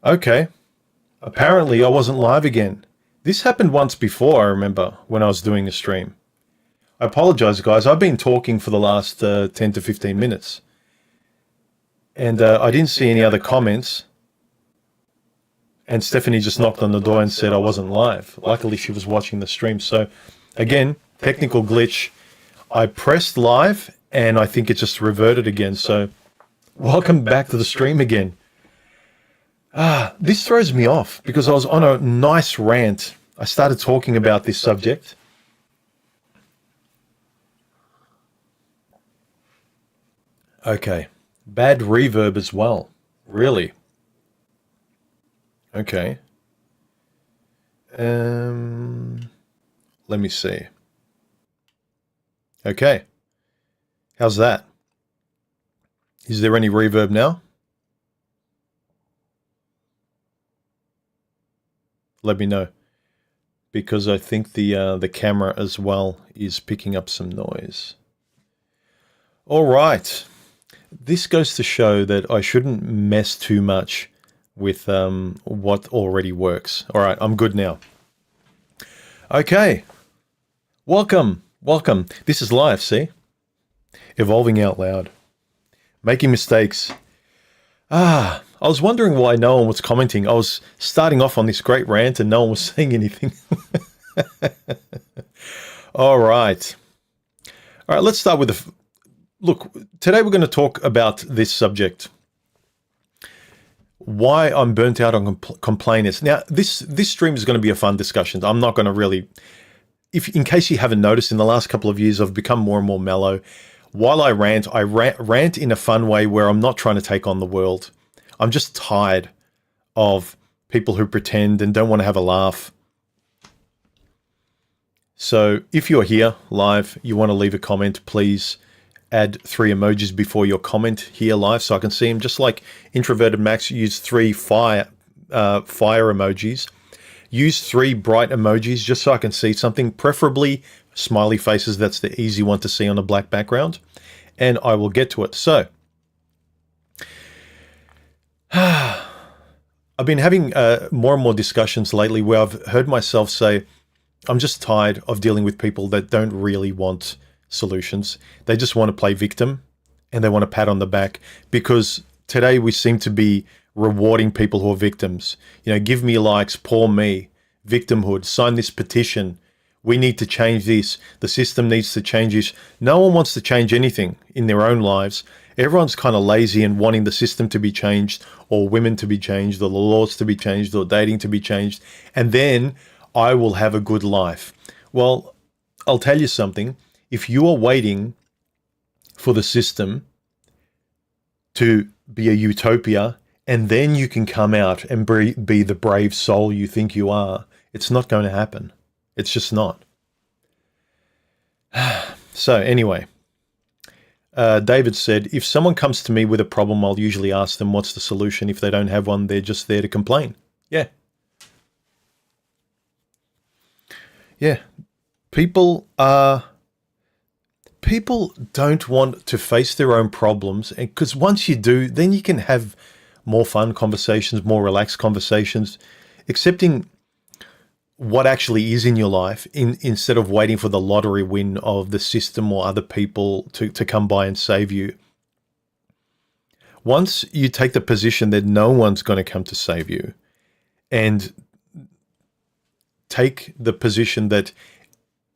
Okay. Apparently I wasn't live again. This happened once before, I remember, when I was doing a stream. I apologize, guys. I've been talking for the last 10 to 15 minutes. And I didn't see any other comments. And Stephanie just knocked on the door and said I wasn't live. Luckily, she was watching the stream. So, again, technical glitch. I pressed live, and I think it just reverted again. So, welcome back to the stream again. This throws me off because I was on a nice rant. I started talking about this subject. Okay. Bad reverb as well. Really? Okay. Let me see. Okay. How's that? Is there any reverb now? Let me know, because I think the camera as well is picking up some noise. All right. This goes to show that I shouldn't mess too much with what already works. All right, I'm good now. Okay. Welcome. Welcome. This is live, see? Evolving out loud. Making mistakes. I was wondering why no one was commenting. I was starting off on this great rant and no one was saying anything. All right. All right, let's start with the... Look, today we're going to talk about this subject. Why I'm burnt out on complainers. Now, this stream is going to be a fun discussion. I'm not going to really... in case you haven't noticed, in the last couple of years, I've become more and more mellow. While I rant in a fun way where I'm not trying to take on the world. I'm just tired of people who pretend and don't want to have a laugh. So if you're here live, you want to leave a comment, please add 3 emojis before your comment here live so I can see them. Just like Introverted Max used 3 fire emojis. Use 3 bright emojis just so I can see something, preferably smiley faces. That's the easy one to see on a black background. And I will get to it. So, I've been having more and more discussions lately where I've heard myself say, I'm just tired of dealing with people that don't really want solutions. They just want to play victim and they want a pat on the back, because today we seem to be rewarding people who are victims. You know, give me likes, poor me, victimhood, sign this petition. We need to change this. The system needs to change this. No one wants to change anything in their own lives. Everyone's kind of lazy and wanting the system to be changed, or women to be changed, or the laws to be changed, or dating to be changed. And then I will have a good life. Well, I'll tell you something. If you are waiting for the system to be a utopia, and then you can come out and be the brave soul you think you are, it's not going to happen. It's just not. So anyway, David said, if someone comes to me with a problem, I'll usually ask them what's the solution. If they don't have one, they're just there to complain. Yeah. Yeah. People don't want to face their own problems, because once you do, then you can have more fun conversations, more relaxed conversations, accepting what actually is in your life instead of waiting for the lottery win of the system or other people to come by and save you. Once you take the position that no one's going to come to save you, and take the position that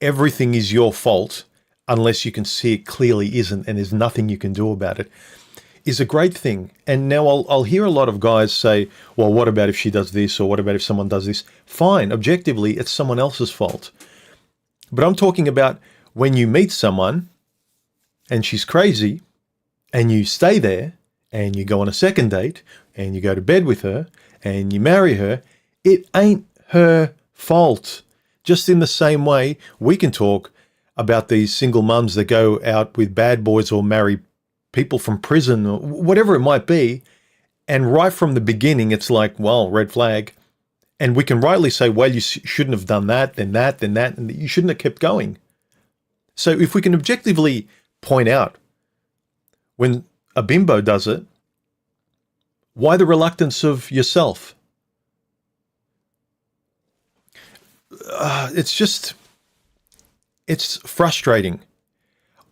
everything is your fault unless you can see it clearly isn't, and there's nothing you can do about it, is a great thing. And now I'll hear a lot of guys say, well, what about if she does this, or what about if someone does this? Fine, objectively, it's someone else's fault. But I'm talking about when you meet someone and she's crazy, and you stay there, and you go on a second date, and you go to bed with her, and you marry her, it ain't her fault. Just in the same way, we can talk about these single mums that go out with bad boys or marry people from prison or whatever it might be. And right from the beginning, it's like, well, red flag. And we can rightly say, well, you shouldn't have done that, then that, then that, and you shouldn't have kept going. So if we can objectively point out when a bimbo does it, why the reluctance of yourself? it's frustrating.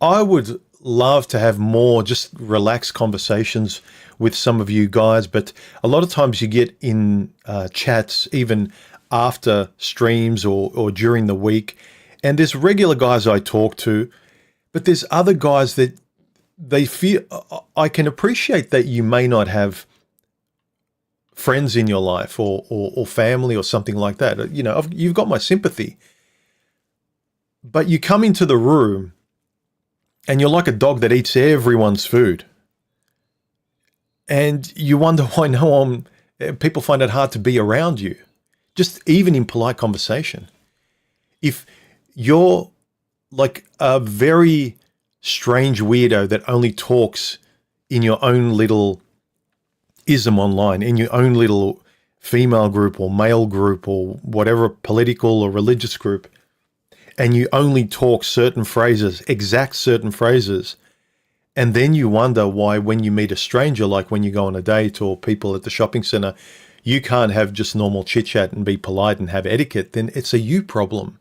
I would love to have more just relaxed conversations with some of you guys, but a lot of times you get in chats even after streams or during the week, and there's regular guys I talk to, but there's other guys that they feel. I can appreciate that you may not have friends in your life or family or something like that. You know, you've got my sympathy. But you come into the room and you're like a dog that eats everyone's food. And you wonder why people find it hard to be around you, just even in polite conversation. If you're like a very strange weirdo that only talks in your own little ism online, in your own little female group or male group or whatever political or religious group, and you only talk certain phrases, exact certain phrases, and then you wonder why when you meet a stranger, like when you go on a date or people at the shopping center, you can't have just normal chit-chat and be polite and have etiquette, then it's a you problem.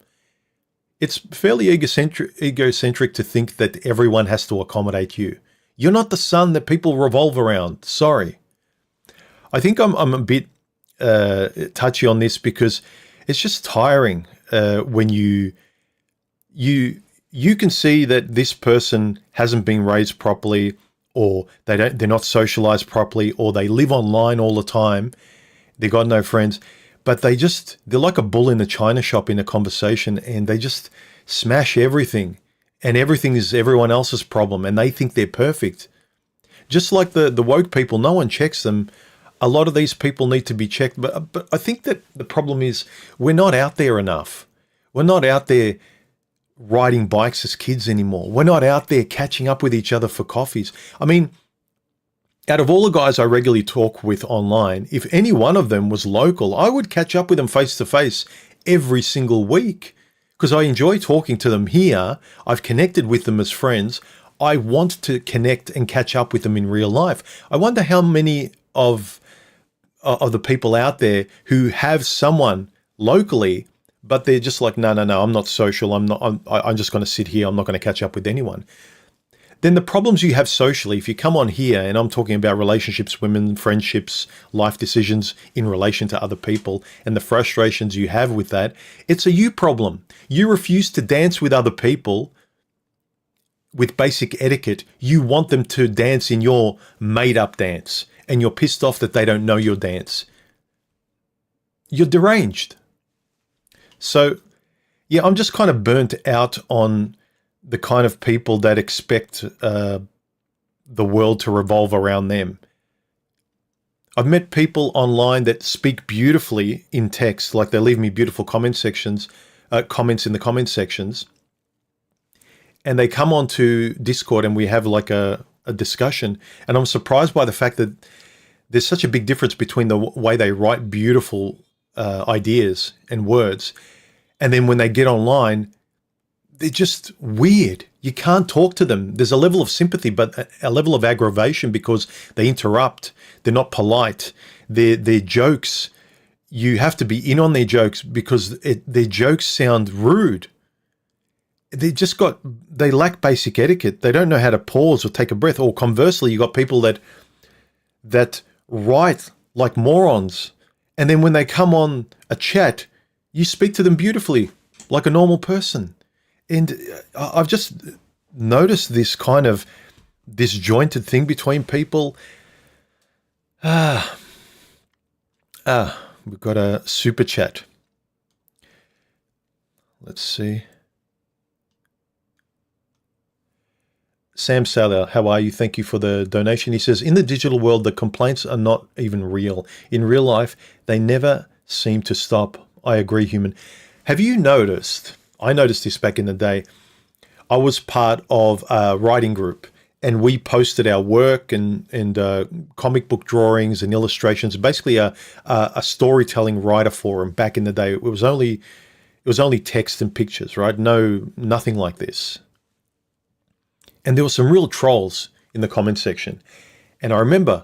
It's fairly egocentric to think that everyone has to accommodate you. You're not the sun that people revolve around. Sorry. I think I'm a bit touchy on this because it's just tiring when you can see that this person hasn't been raised properly, or they're not socialized properly, or they live online all the time. They got no friends, but they're like a bull in a china shop in a conversation, and they just smash everything, and everything is everyone else's problem, and they think they're perfect. Just like the woke people, no one checks them. A lot of these people need to be checked, but I think that the problem is we're not out there enough. We're not out there riding bikes as kids anymore. We're not out there catching up with each other for coffees. I mean, out of all the guys I regularly talk with online, if any one of them was local, I would catch up with them face to face every single week because I enjoy talking to them here. I've connected with them as friends. I want to connect and catch up with them in real life. I wonder how many of the people out there who have someone locally, but they're just like, no, I'm not social. I'm just going to sit here. I'm not going to catch up with anyone. Then the problems you have socially, if you come on here, and I'm talking about relationships, women, friendships, life decisions in relation to other people, and the frustrations you have with that, it's a you problem. You refuse to dance with other people with basic etiquette. You want them to dance in your made-up dance, and you're pissed off that they don't know your dance. You're deranged. So, yeah, I'm just kind of burnt out on the kind of people that expect the world to revolve around them. I've met people online that speak beautifully in text, like they leave me beautiful comments in the comment sections, and they come onto Discord and we have like a discussion, and I'm surprised by the fact that there's such a big difference between the way they write beautiful ideas and words, and then when they get online, they're just weird. You can't talk to them. There's a level of sympathy, but a level of aggravation because they interrupt. They're not polite. Their jokes, you have to be in on their jokes because their jokes sound rude. They lack basic etiquette. They don't know how to pause or take a breath. Or conversely, you got people that write like morons, and then when they come on a chat, you speak to them beautifully like a normal person. And I've just noticed this kind of disjointed thing between people. We've got a super chat. Let's see. Sam Saylor, how are you? Thank you for the donation. He says, in the digital world, the complaints are not even real. In real life, they never seem to stop. I agree, human. Have you noticed, I noticed this back in the day, I was part of a writing group and we posted our work and comic book drawings and illustrations, basically a storytelling writer forum back in the day. It was only text and pictures, right? Nothing like this. And there were some real trolls in the comment section. And I remember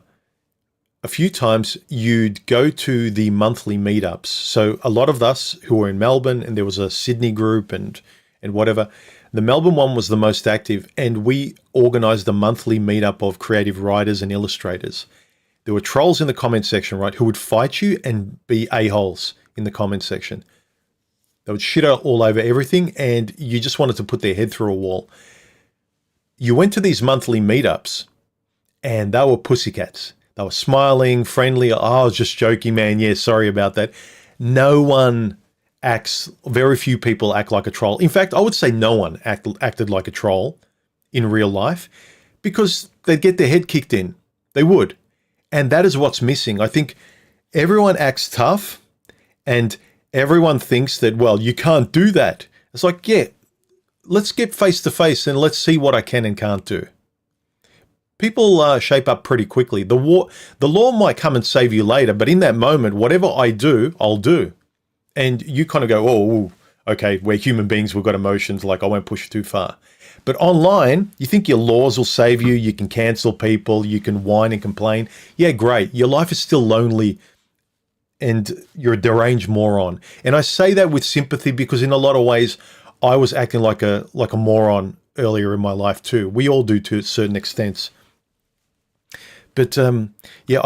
a few times you'd go to the monthly meetups. So a lot of us who were in Melbourne, and there was a Sydney group and whatever, the Melbourne one was the most active, and we organized a monthly meetup of creative writers and illustrators. There were trolls in the comment section, right, who would fight you and be a-holes in the comment section. They would shit all over everything, and you just wanted to put their head through a wall. You went to these monthly meetups, and they were pussycats. They were smiling, friendly. Oh, I was just joking, man. Yeah, sorry about that. No one acts, very few people act like a troll. In fact, I would say no one acted like a troll in real life, because they'd get their head kicked in. They would. And that is what's missing. I think everyone acts tough, and everyone thinks that, well, you can't do that. It's like, yeah, let's get face to face and let's see what I can and can't do. People shape up pretty quickly. The law might come and save you later, but in that moment, whatever I do, I'll do. And you kind of go, oh, okay, we're human beings, we've got emotions, like I won't push too far. But online, you think your laws will save you, you can cancel people, you can whine and complain. Yeah, great. Your life is still lonely and you're a deranged moron. And I say that with sympathy because in a lot of ways, I was acting like a moron earlier in my life too. We all do to certain extents. But yeah,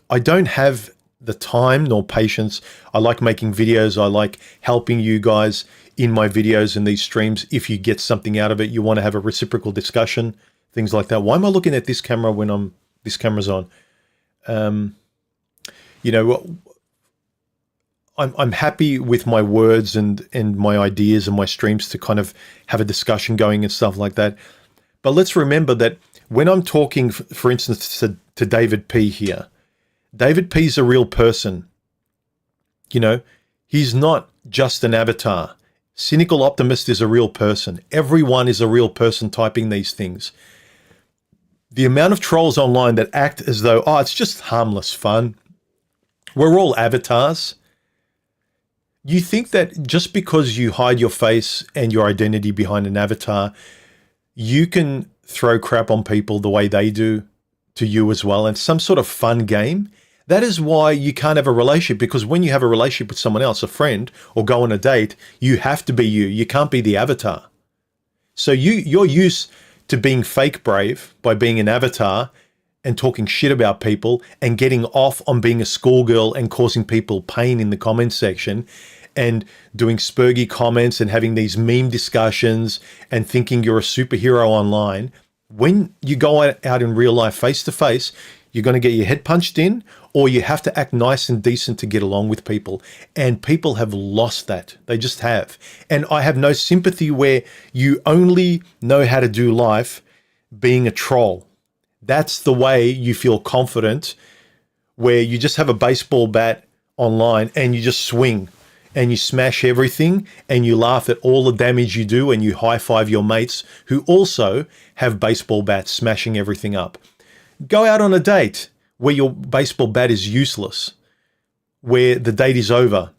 I don't have the time nor patience. I like making videos. I like helping you guys in my videos and these streams. If you get something out of it, you want to have a reciprocal discussion, things like that. Why am I looking at this camera when this camera's on? You know, I'm happy with my words and my ideas and my streams to kind of have a discussion going and stuff like that. But let's remember that when I'm talking, for instance, to David P here, David P's a real person. You know, he's not just an avatar. Cynical Optimist is a real person. Everyone is a real person typing these things. The amount of trolls online that act as though, oh, it's just harmless fun. We're all avatars. You think that just because you hide your face and your identity behind an avatar, you can throw crap on people the way they do to you as well, and some sort of fun game. That is why you can't have a relationship, because when you have a relationship with someone else, a friend, or go on a date, you have to be you. You can't be the avatar. So you're used to being fake brave by being an avatar and talking shit about people and getting off on being a schoolgirl and causing people pain in the comment section and doing spurgy comments and having these meme discussions and thinking you're a superhero online. When you go out in real life face to face, you're going to get your head punched in, or you have to act nice and decent to get along with people. And people have lost that. They just have. And I have no sympathy where you only know how to do life being a troll. That's the way you feel confident, where you just have a baseball bat online and you just swing and you smash everything and you laugh at all the damage you do and you high-five your mates who also have baseball bats smashing everything up. Go out on a date where your baseball bat is useless, where the date is over.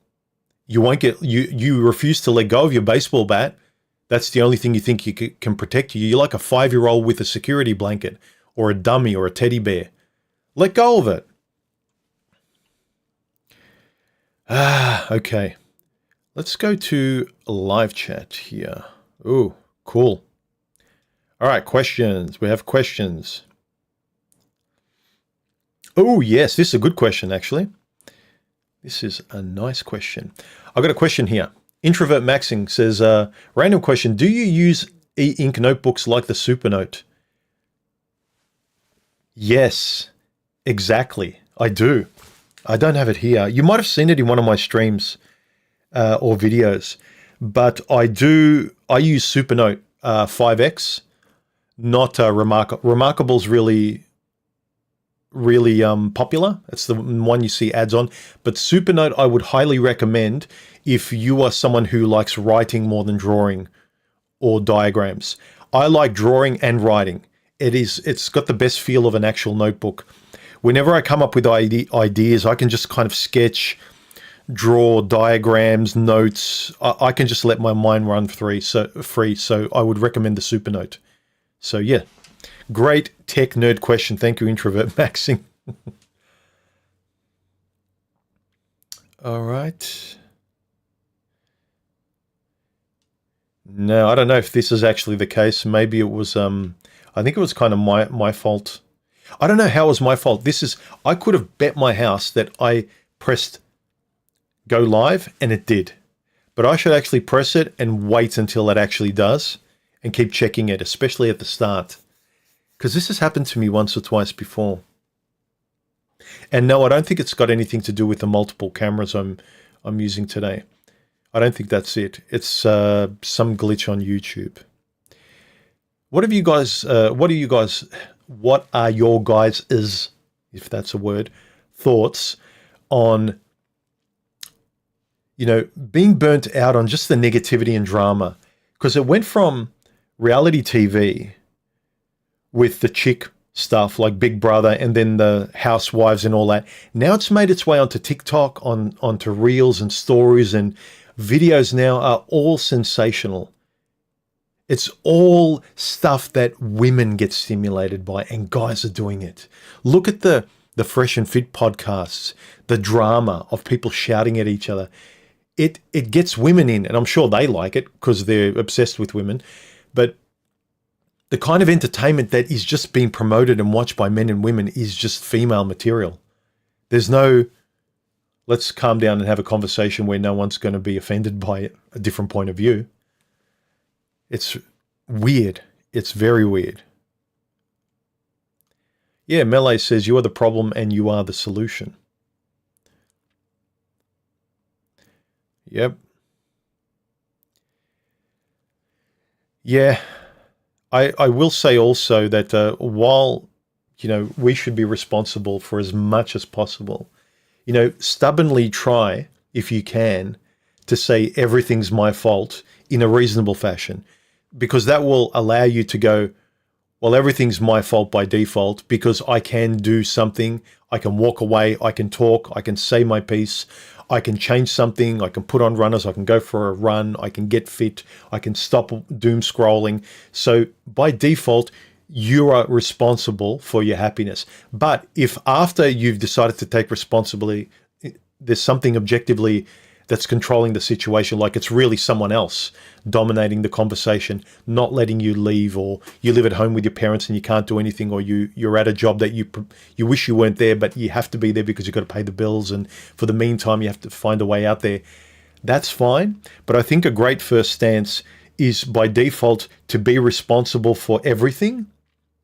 You won't get, you refuse to let go of your baseball bat. That's the only thing you think you can protect you. You're like a 5-year-old with a security blanket or a dummy or a teddy bear. Let go of it. Okay. Let's go to live chat here. Ooh, cool. All right, questions. We have questions. Oh, yes, this is a good question, actually. This is a nice question. I've got a question here. Introvert Maxing says, random question. Do you use e-ink notebooks like the Supernote? Yes, exactly. I do. I don't have it here. You might have seen it in one of my streams or videos, but I use Supernote 5X, not Remarkable's really popular. It's the one you see ads on. But Supernote I would highly recommend if you are someone who likes writing more than drawing or diagrams. I like drawing and writing. It's got the best feel of an actual notebook. Whenever I come up with ideas, I can just kind of sketch, draw diagrams, notes. I can just let my mind run free. So I would recommend the Supernote. So yeah, great tech nerd question. Thank you, Introvert Maxing. All right. No, I don't know if this is actually the case. Maybe it was, I think it was kind of my fault. I don't know how it was my fault. I could have bet my house that I pressed go live and it did. But I should actually press it and wait until it actually does and keep checking it, especially at the start. Because this has happened to me once or twice before. And no, I don't think it's got anything to do with the multiple cameras I'm using today. I don't think that's it. It's some glitch on YouTube. What are your guys', if that's a word, thoughts on, being burnt out on just the negativity and drama? Because it went from reality TV with the chick stuff like Big Brother and then the housewives and all that. Now it's made its way onto TikTok, onto reels and stories, and videos now are all sensational. It's all stuff that women get stimulated by, and guys are doing it. Look at the Fresh and Fit podcasts, the drama of people shouting at each other. It gets women in, and I'm sure they like it because they're obsessed with women. But the kind of entertainment that is just being promoted and watched by men and women is just female material. There's no, let's calm down and have a conversation where no one's going to be offended by a different point of view. It's weird. It's very weird. Yeah, Melee says you are the problem and you are the solution. Yep. Yeah. I will say also that while, we should be responsible for as much as possible, stubbornly try, if you can, to say everything's my fault in a reasonable fashion, because that will allow you to go, well, everything's my fault by default because I can do something. I can walk away. I can talk. I can say my piece. I can change something. I can put on runners. I can go for a run. I can get fit. I can stop doom scrolling. So by default, you are responsible for your happiness. But if after you've decided to take responsibility, there's something objectively that's controlling the situation, like it's really someone else dominating the conversation, not letting you leave, or you live at home with your parents and you can't do anything, or you're at a job that you wish you weren't there, but you have to be there because you've got to pay the bills, and for the meantime you have to find a way out there. That's fine, but I think a great first stance is by default to be responsible for everything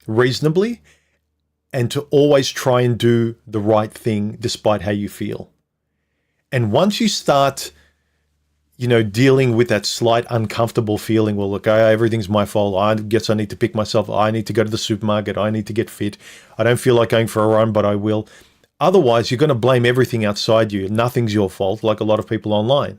reasonably and to always try and do the right thing despite how you feel. And once you start, dealing with that slight uncomfortable feeling, well, look, everything's my fault. I guess I need to pick myself. I need to go to the supermarket. I need to get fit. I don't feel like going for a run, but I will. Otherwise, you're going to blame everything outside you. Nothing's your fault, like a lot of people online.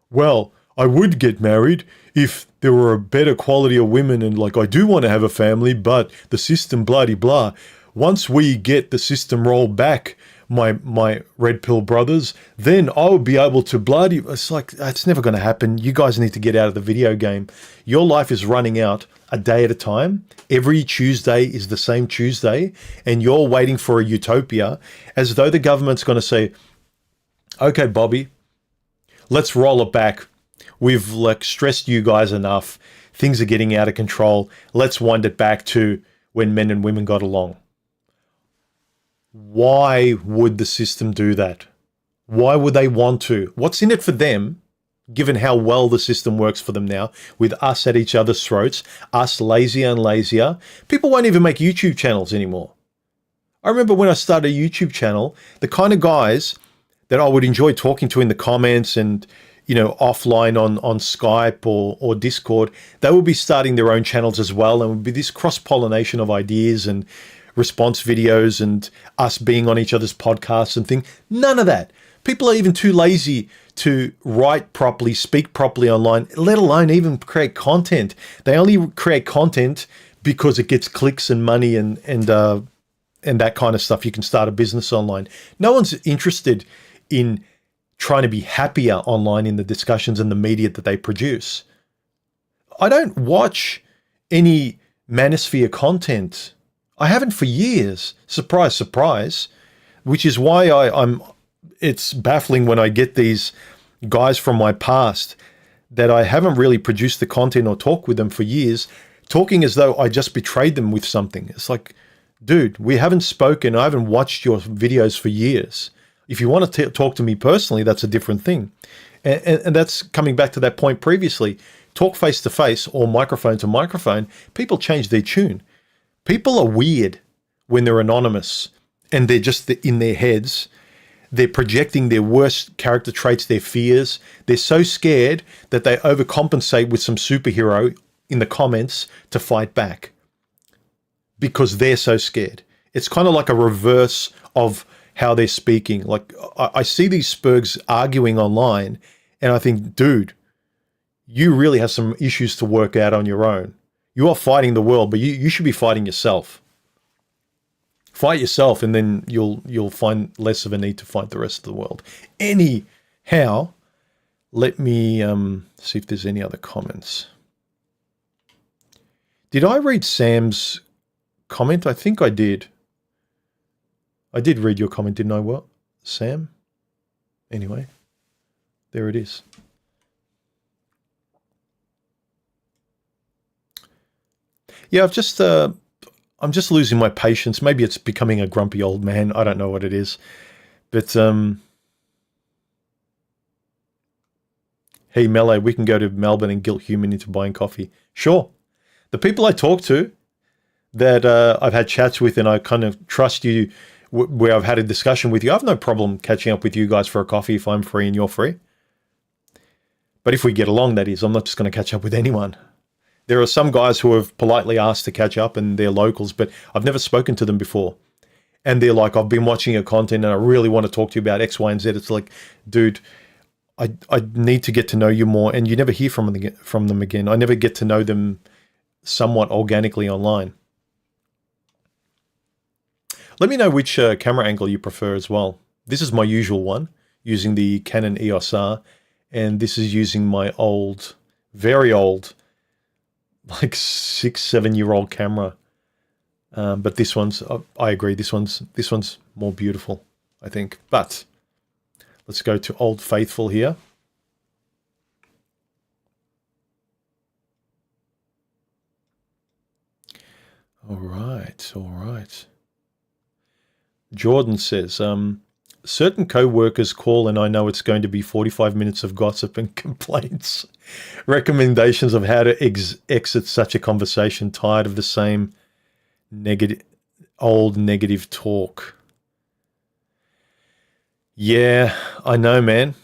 Well, I would get married if there were a better quality of women, and I do want to have a family, but the system, blah-de-blah. Once we get the system rolled back, my red pill brothers, then I will be able to bloody. It's like, that's never going to happen. You guys need to get out of the video game. Your life is running out a day at a time. Every Tuesday is the same Tuesday, and you're waiting for a utopia as though the government's going to say, okay, Bobby, let's roll it back. We've stressed you guys enough. Things are getting out of control. Let's wind it back to when men and women got along. Why would the system do that? Why would they want to? What's in it for them, given how well the system works for them now, with us at each other's throats, us lazier and lazier? People won't even make YouTube channels anymore. I remember when I started a YouTube channel, the kind of guys that I would enjoy talking to in the comments and, offline on Skype or Discord, they would be starting their own channels as well, and would be this cross-pollination of ideas and response videos and us being on each other's podcasts and things. None of that. People are even too lazy to write properly, speak properly online, let alone even create content. They only create content because it gets clicks and money and that kind of stuff. You can start a business online. No one's interested in trying to be happier online in the discussions and the media that they produce. I don't watch any manosphere content. I haven't for years. Surprise, surprise. Which is why I'm it's baffling when I get these guys from my past that I haven't really produced the content or talked with them for years, talking as though I just betrayed them with something. It's like, dude, we haven't spoken. I haven't watched your videos for years. If you want to talk to me personally, that's a different thing. And that's coming back to that point previously. Talk face to face or microphone to microphone. People change their tune. People are weird when they're anonymous and they're just in their heads. They're projecting their worst character traits, their fears. They're so scared that they overcompensate with some superhero in the comments to fight back because they're so scared. It's kind of like a reverse of how they're speaking. Like I see these spurgs arguing online and I think, dude, you really have some issues to work out on your own. You are fighting the world, but you should be fighting yourself. Fight yourself, and then you'll find less of a need to fight the rest of the world. Anyhow, let me see if there's any other comments. Did I read Sam's comment? I think I did. I did read your comment, didn't I? What, Sam? Anyway, there it is. Yeah, I'm just losing my patience. Maybe it's becoming a grumpy old man. I don't know what it is. But, hey, Melee, we can go to Melbourne and guilt human into buying coffee. Sure. The people I talk to that I've had chats with and I kind of trust you where I've had a discussion with you, I have no problem catching up with you guys for a coffee if I'm free and you're free. But if we get along, that is, I'm not just going to catch up with anyone. There are some guys who have politely asked to catch up and they're locals, but I've never spoken to them before. And they're like, I've been watching your content and I really want to talk to you about X, Y, and Z. It's like, dude, I need to get to know you more. And you never hear from them again. I never get to know them somewhat organically online. Let me know which camera angle you prefer as well. This is my usual one, using the Canon EOS R. And this is using my old, very old, like 6-7-year-old camera, but this one's, I agree, this one's more beautiful, I think. But let's go to Old Faithful here. All right. Jordan says, certain co-workers call and I know it's going to be 45 minutes of gossip and complaints. Recommendations of how to exit such a conversation, tired of the same old negative talk. Yeah, I know, man.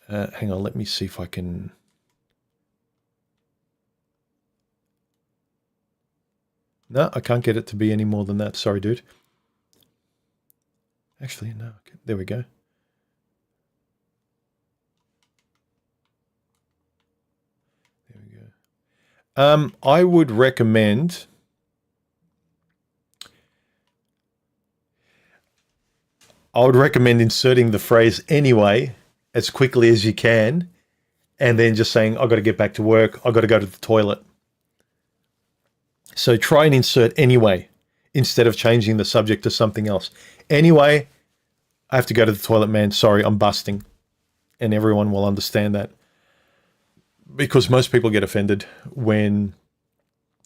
Hang on, let me see if I can... No, I can't get it to be any more than that. Sorry, dude. Actually, no. There we go. There we go. I would recommend... inserting the phrase anyway as quickly as you can and then just saying, I've got to get back to work. I've got to go to the toilet. So try and insert anyway instead of changing the subject to something else. Anyway, I have to go to the toilet, man. Sorry, I'm busting. And everyone will understand that. Because most people get offended when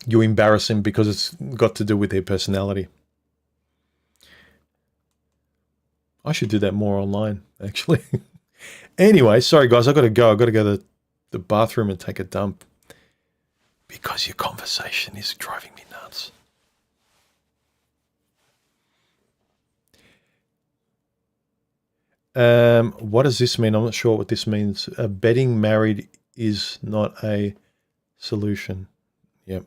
you embarrass them because it's got to do with their personality. I should do that more online, actually. Anyway, sorry, guys. I've got to go. I've got to go to the bathroom and take a dump. Because your conversation is driving me nuts. What does this mean? I'm not sure what this means. Betting married is not a solution. Yep.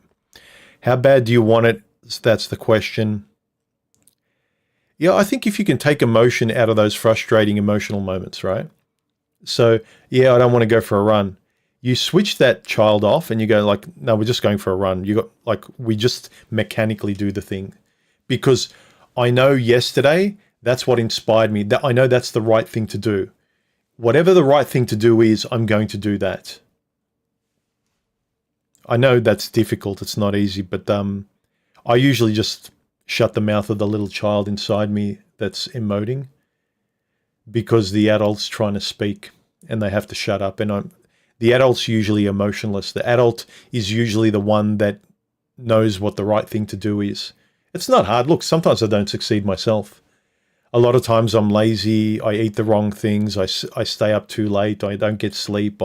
How bad do you want it? That's the question. Yeah, I think if you can take emotion out of those frustrating emotional moments, right? So, yeah, I don't want to go for a run. You switch that child off and you go like, no, we're just going for a run. You got like, we just mechanically do the thing. Because I know yesterday, that's what inspired me. That I know that's the right thing to do. Whatever the right thing to do is, I'm going to do that. I know that's difficult. It's not easy, but I usually just shut the mouth of the little child inside me that's emoting. because the adult's trying to speak and they have to shut up. And the adult's usually emotionless. The adult is usually the one that knows what the right thing to do is. It's not hard. Look, sometimes I don't succeed myself. A lot of times I'm lazy. I eat the wrong things. I stay up too late. I don't get sleep.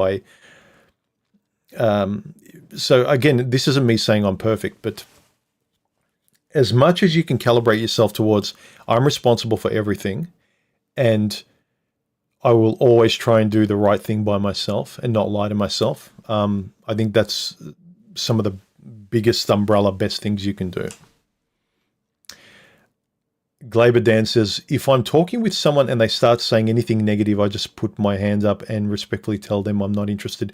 So again, this isn't me saying I'm perfect, but as much as you can calibrate yourself towards, I'm responsible for everything, and I will always try and do the right thing by myself and not lie to myself. I think that's some of the biggest umbrella, best things you can do. Glaber Dan says, if I'm talking with someone and they start saying anything negative, I just put my hands up and respectfully tell them I'm not interested.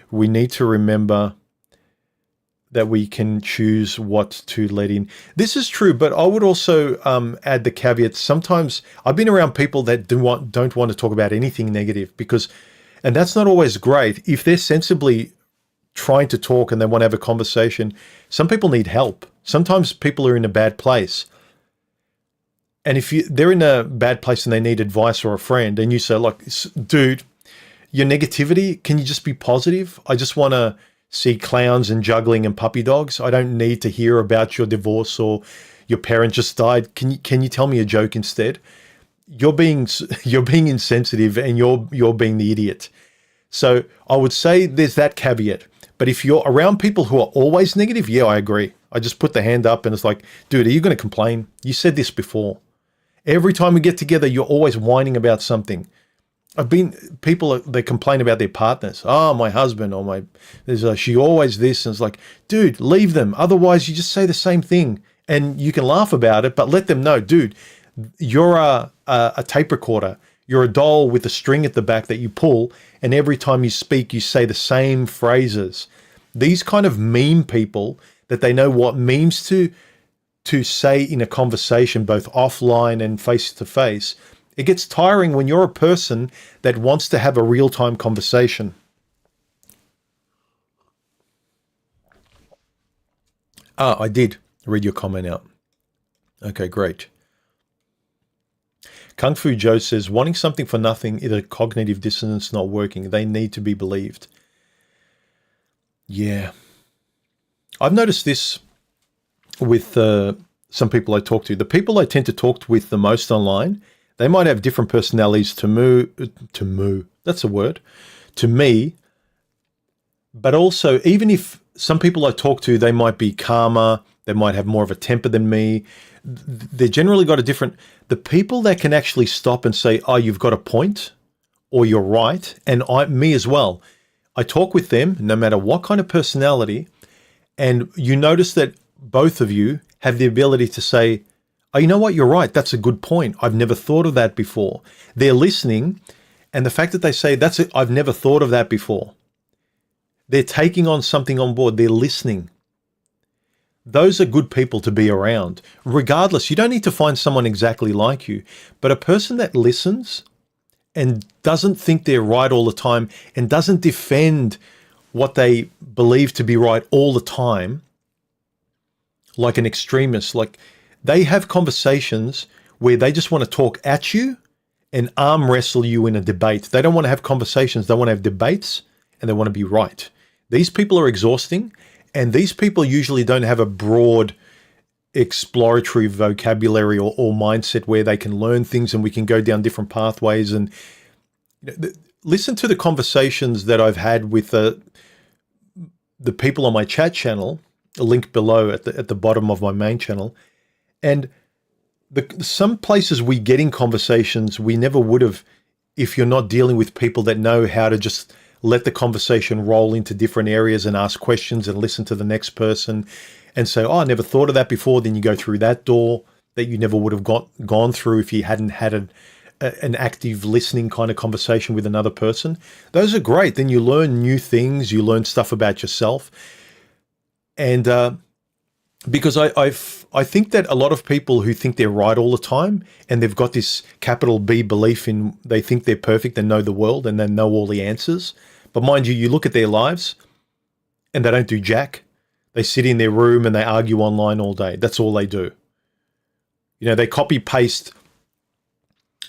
We need to remember that we can choose what to let in. This is true, but I would also add the caveat. Sometimes I've been around people that don't want to talk about anything negative and that's not always great. If they're sensibly trying to talk and they want to have a conversation, some people need help. Sometimes people are in a bad place. And if they're in a bad place and they need advice or a friend, and you say, like, dude, your negativity, can you just be positive? I just want to see clowns and juggling and puppy dogs. I don't need to hear about your divorce or your parent just died. Can you tell me a joke instead? You're being insensitive and you're being the idiot. So I would say there's that caveat. But if you're around people who are always negative, yeah, I agree. I just put the hand up and it's like, dude, are you going to complain? You said this before. Every time we get together, you're always whining about something. They complain about their partners. Oh, my husband or she always this. And it's like, dude, leave them. Otherwise, you just say the same thing and you can laugh about it, but let them know, dude, you're a tape recorder. You're a doll with a string at the back that you pull. And every time you speak, you say the same phrases. These kind of meme people that they know what memes to say in a conversation, both offline and face to face. It gets tiring when you're a person that wants to have a real-time conversation. I did read your comment out. Okay, great. Kung Fu Joe says, wanting something for nothing is a cognitive dissonance not working. They need to be believed. Yeah. I've noticed this with some people I talk to. The people I tend to talk with the most online, they might have different personalities to me, but also, even if some people I talk to, they might be calmer, they might have more of a temper than me, they generally got the people that can actually stop and say, oh, you've got a point, or you're right, and me as well. I talk with them, no matter what kind of personality, and you notice that both of you have the ability to say, oh, you know what? You're right. That's a good point. I've never thought of that before. They're listening. And the fact that they say, I've never thought of that before. They're taking on something on board. They're listening. Those are good people to be around. Regardless, you don't need to find someone exactly like you, but a person that listens and doesn't think they're right all the time and doesn't defend what they believe to be right all the time, like an extremist, like they have conversations where they just want to talk at you and arm wrestle you in a debate. They don't want to have conversations. They want to have debates and they want to be right. These people are exhausting, and these people usually don't have a broad exploratory vocabulary or mindset where they can learn things and we can go down different pathways. And listen to the conversations that I've had with the people on my chat channel, a link below at the bottom of my main channel. And some places we get in conversations we never would have if you're not dealing with people that know how to just let the conversation roll into different areas and ask questions and listen to the next person and say, oh, I never thought of that before. Then you go through that door that you never would have gone through if you hadn't had an active listening kind of conversation with another person. Those are great. Then you learn new things. You learn stuff about yourself. And because I think that a lot of people who think they're right all the time and they've got this capital B belief in, they think they're perfect and know the world and they know all the answers. But mind you, you look at their lives and they don't do jack. They sit in their room and they argue online all day. That's all they do. You know, they copy paste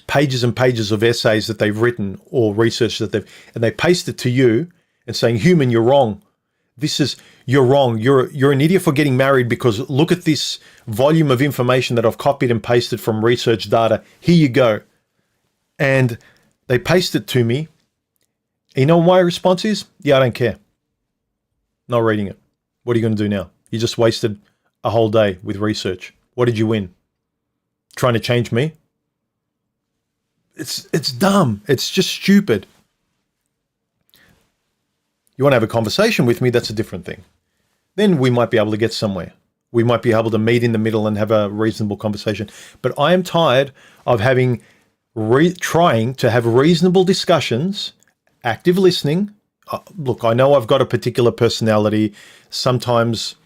pages and pages of essays that they've written or research that and they paste it to you and saying, human, you're wrong. You're wrong. You're an idiot for getting married because look at this volume of information that I've copied and pasted from research data. Here you go. And they paste it to me. You know what my response is? Yeah, I don't care. Not reading it. What are you going to do now? You just wasted a whole day with research. What did you win? Trying to change me? It's dumb. It's just stupid. You want to have a conversation with me, that's a different thing. Then we might be able to get somewhere. We might be able to meet in the middle and have a reasonable conversation. But I am tired of trying to have reasonable discussions, active listening. Look, I know I've got a particular personality. Sometimes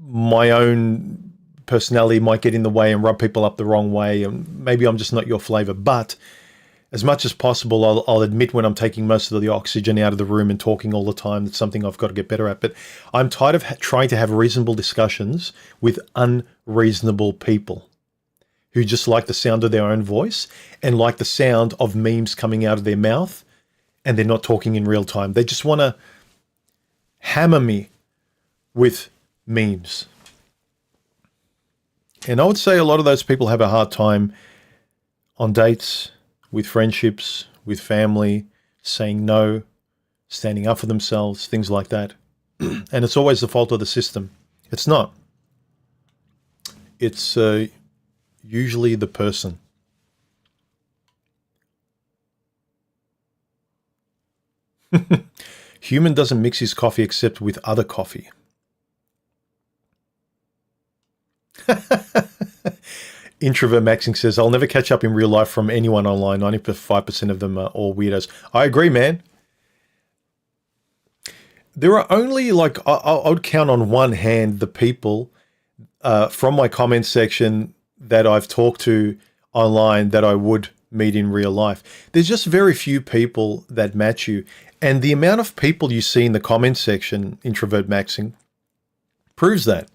my own personality might get in the way and rub people up the wrong way, and maybe I'm just not your flavor. But as much as possible, I'll admit when I'm taking most of the oxygen out of the room and talking all the time. That's something I've got to get better at. But I'm tired of trying to have reasonable discussions with unreasonable people who just like the sound of their own voice and like the sound of memes coming out of their mouth, and they're not talking in real time. They just want to hammer me with memes. And I would say a lot of those people have a hard time on dates, with friendships, with family, saying no, standing up for themselves, things like that. And it's always the fault of the system. It's not. It's usually the person. Human doesn't mix his coffee except with other coffee. Introvert Maxing says, I'll never catch up in real life from anyone online. 95% of them are all weirdos. I agree, man. There are only I would count on one hand the people from my comment section that I've talked to online that I would meet in real life. There's just very few people that match you. And the amount of people you see in the comment section, Introvert Maxing, proves that.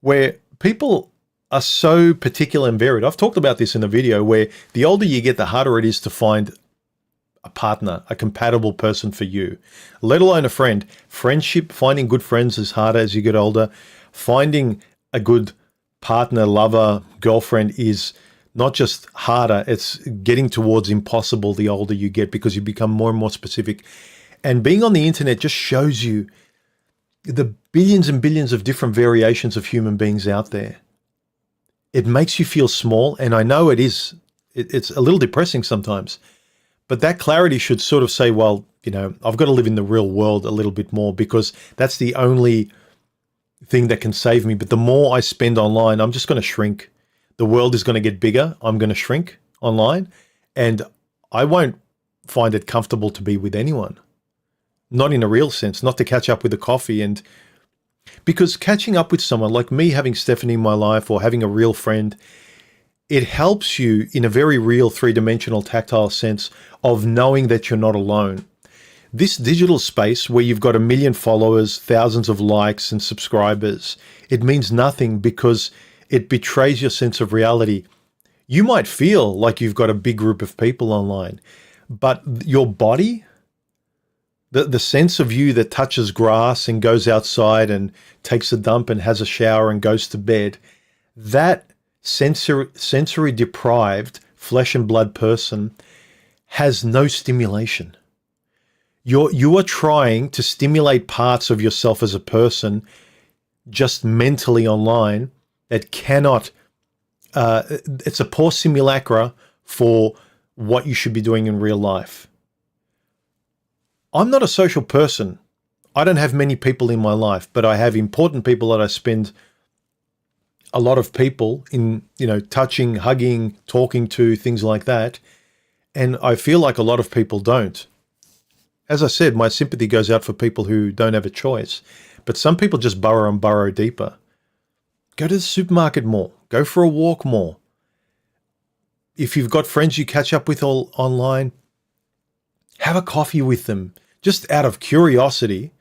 Where people are so particular and varied. I've talked about this in a video where the older you get, the harder it is to find a partner, a compatible person for you, let alone a friend. Friendship, finding good friends is harder as you get older. Finding a good partner, lover, girlfriend is not just harder, it's getting towards impossible the older you get because you become more and more specific. And being on the internet just shows you the billions and billions of different variations of human beings out there. It makes you feel small, and I know it's a little depressing sometimes, but that clarity should sort of say, well, I've got to live in the real world a little bit more because that's the only thing that can save me. But the more I spend online, I'm just going to shrink. The world is going to get bigger. I'm going to shrink online, and I won't find it comfortable to be with anyone. Not in a real sense, not to catch up with a coffee. And because catching up with someone like me, having Stephanie in my life or having a real friend, it helps you in a very real three-dimensional tactile sense of knowing that you're not alone. This digital space where you've got 1 million followers, thousands of likes and subscribers, it means nothing because it betrays your sense of reality. You might feel like you've got a big group of people online, but your body, the sense of you that touches grass and goes outside and takes a dump and has a shower and goes to bed, that sensory deprived flesh and blood person has no stimulation. You are trying to stimulate parts of yourself as a person just mentally online that cannot, it's a poor simulacra for what you should be doing in real life. I'm not a social person. I don't have many people in my life, but I have important people that I spend a lot of people in, touching, hugging, talking to, things like that. And I feel like a lot of people don't. As I said, my sympathy goes out for people who don't have a choice, but some people just burrow and burrow deeper. Go to the supermarket more. Go for a walk more. If you've got friends you catch up with all online, have a coffee with them, just out of curiosity,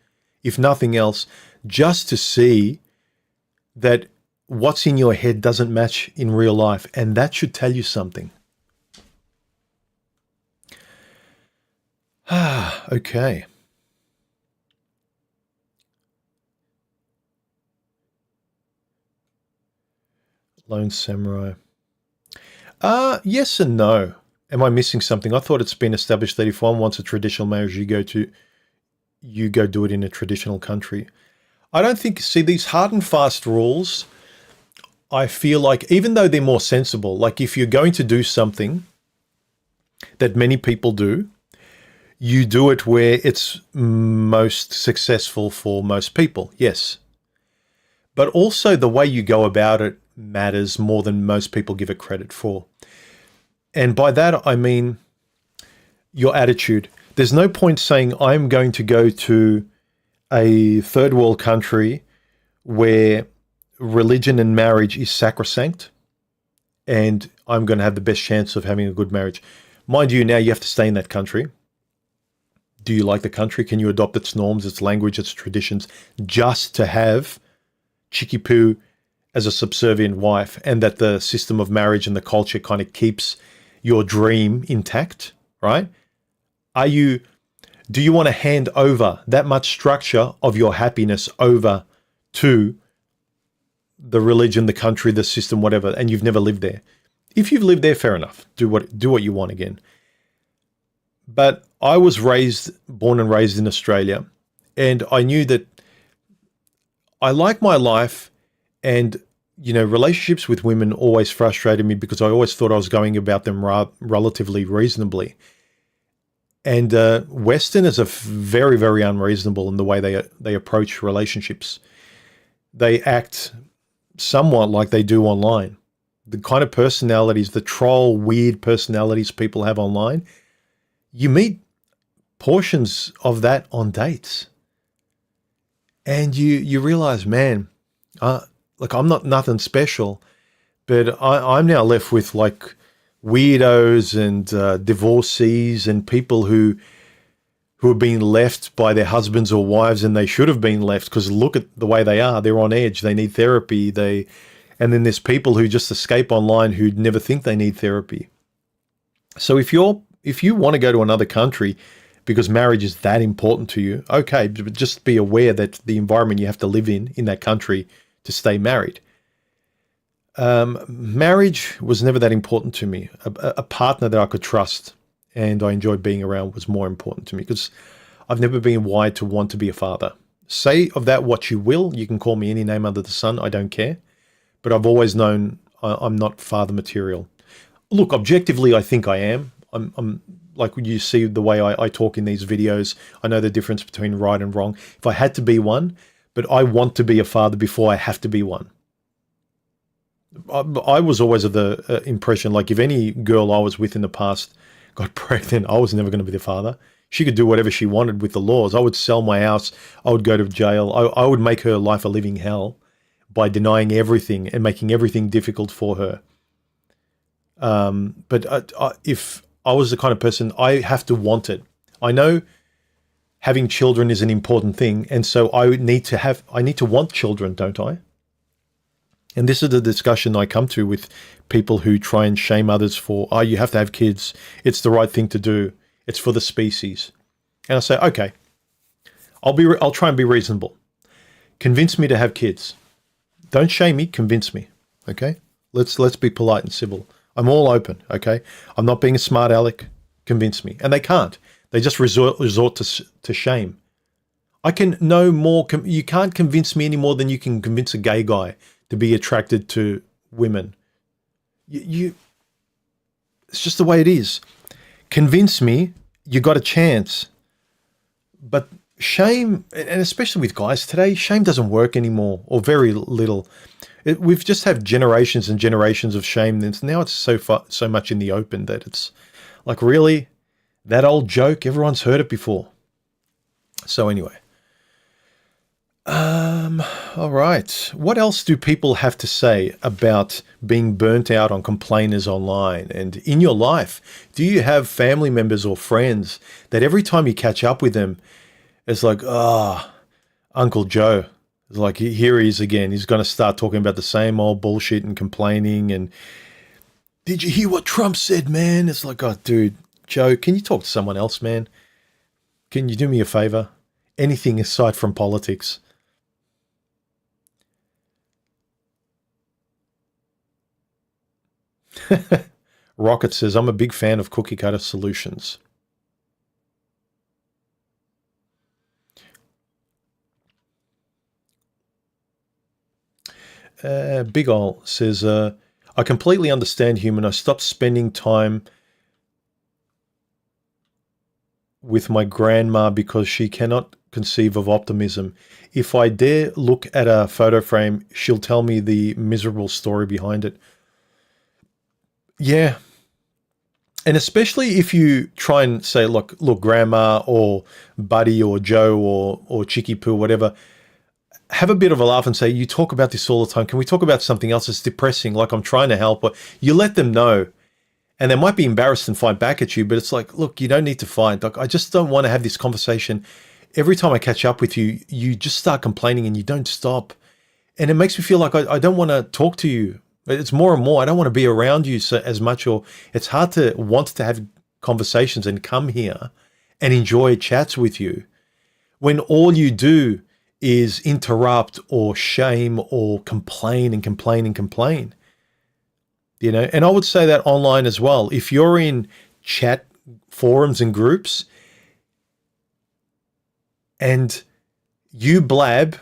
if nothing else, just to see that what's in your head doesn't match in real life. And that should tell you something. Okay. Lone Samurai. Yes and no. Am I missing something? I thought it's been established that if one wants a traditional marriage, you go do it in a traditional country. I don't think, see, these hard and fast rules, I feel like, even though they're more sensible, like if you're going to do something that many people do, you do it where it's most successful for most people, yes. But also the way you go about it matters more than most people give it credit for. And by that, I mean your attitude. There's no point saying I'm going to go to a third world country where religion and marriage is sacrosanct and I'm going to have the best chance of having a good marriage. Mind you, now you have to stay in that country. Do you like the country? Can you adopt its norms, its language, its traditions, just to have Chicky-Poo as a subservient wife, and that the system of marriage and the culture kind of keeps your dream intact, right? Do you want to hand over that much structure of your happiness over to the religion, the country, the system, whatever, and you've never lived there? If you've lived there, fair enough. Do what you want again. But I was born and raised in Australia, and I knew that I like my life, and relationships with women always frustrated me because I always thought I was going about them relatively reasonably. And Westerners are very, very unreasonable in the way they approach relationships. They act somewhat like they do online. The kind of personalities, the troll, weird personalities people have online, you meet portions of that on dates. And you realize, man, like I'm not nothing special, but I'm now left with like weirdos and divorcees and people who have been left by their husbands or wives, and they should have been left because look at the way they are. They're on edge. They need therapy. And then there's people who just escape online who never think they need therapy. So if you want to go to another country because marriage is that important to you, okay, but just be aware that the environment you have to live in that country to stay married. Marriage was never that important to me. A partner that I could trust and I enjoyed being around was more important to me because I've never been wired to want to be a father. Say of that what you will. You can call me any name under the sun. I don't care. But I've always known I'm not father material. Look, objectively, I think I am. I'm like when you see the way I talk in these videos, I know the difference between right and wrong. If I had to be one, but I want to be a father before I have to be one. I was always of the impression, like if any girl I was with in the past got pregnant, I was never going to be the father. She could do whatever she wanted with the laws. I would sell my house. I would go to jail. I would make her life a living hell by denying everything and making everything difficult for her. But if I was the kind of person, I have to want it. I know having children is an important thing, and so I need to want children, don't I? And this is the discussion I come to with people who try and shame others for, you have to have kids. It's the right thing to do. It's for the species. And I say, okay, I'll try and be reasonable. Convince me to have kids. Don't shame me, convince me. Okay? Let's be polite and civil. I'm all open, okay? I'm not being a smart aleck. Convince me. And they can't. They just resort to shame. I can no more. You can't convince me any more than you can convince a gay guy to be attracted to women. It's just the way it is. Convince me, you got a chance. But shame, and especially with guys today, shame doesn't work anymore, or very little. We've just had generations and generations of shame. Now it's so much in the open that it's like, really, that old joke, everyone's heard it before. So anyway. All right. What else do people have to say about being burnt out on complainers online? And in your life, do you have family members or friends that every time you catch up with them, it's like, Uncle Joe. It's like, here he is again. He's going to start talking about the same old bullshit and complaining. And did you hear what Trump said, man? It's like, oh, dude, Joe, can you talk to someone else, man? Can you do me a favor? Anything aside from politics. Rocket says, I'm a big fan of cookie cutter solutions. Big Ol says, I completely understand human. I stopped spending time with my grandma because she cannot conceive of optimism. If I dare look at a photo frame, she'll tell me the miserable story behind it. Yeah. And especially if you try and say, look, grandma or buddy or Joe or Chicky Poo, whatever, have a bit of a laugh and say, you talk about this all the time. Can we talk about something else that's depressing? Like, I'm trying to help. Or you let them know. And they might be embarrassed and fight back at you, but it's like, look, you don't need to fight. Like, I just don't want to have this conversation. Every time I catch up with you, you just start complaining and you don't stop. And it makes me feel like I don't want to talk to you. It's more and more, I don't want to be around you as much, or it's hard to want to have conversations and come here and enjoy chats with you when all you do is interrupt or shame or complain and complain and complain. You know, and I would say that online as well. If you're in chat forums and groups and you blab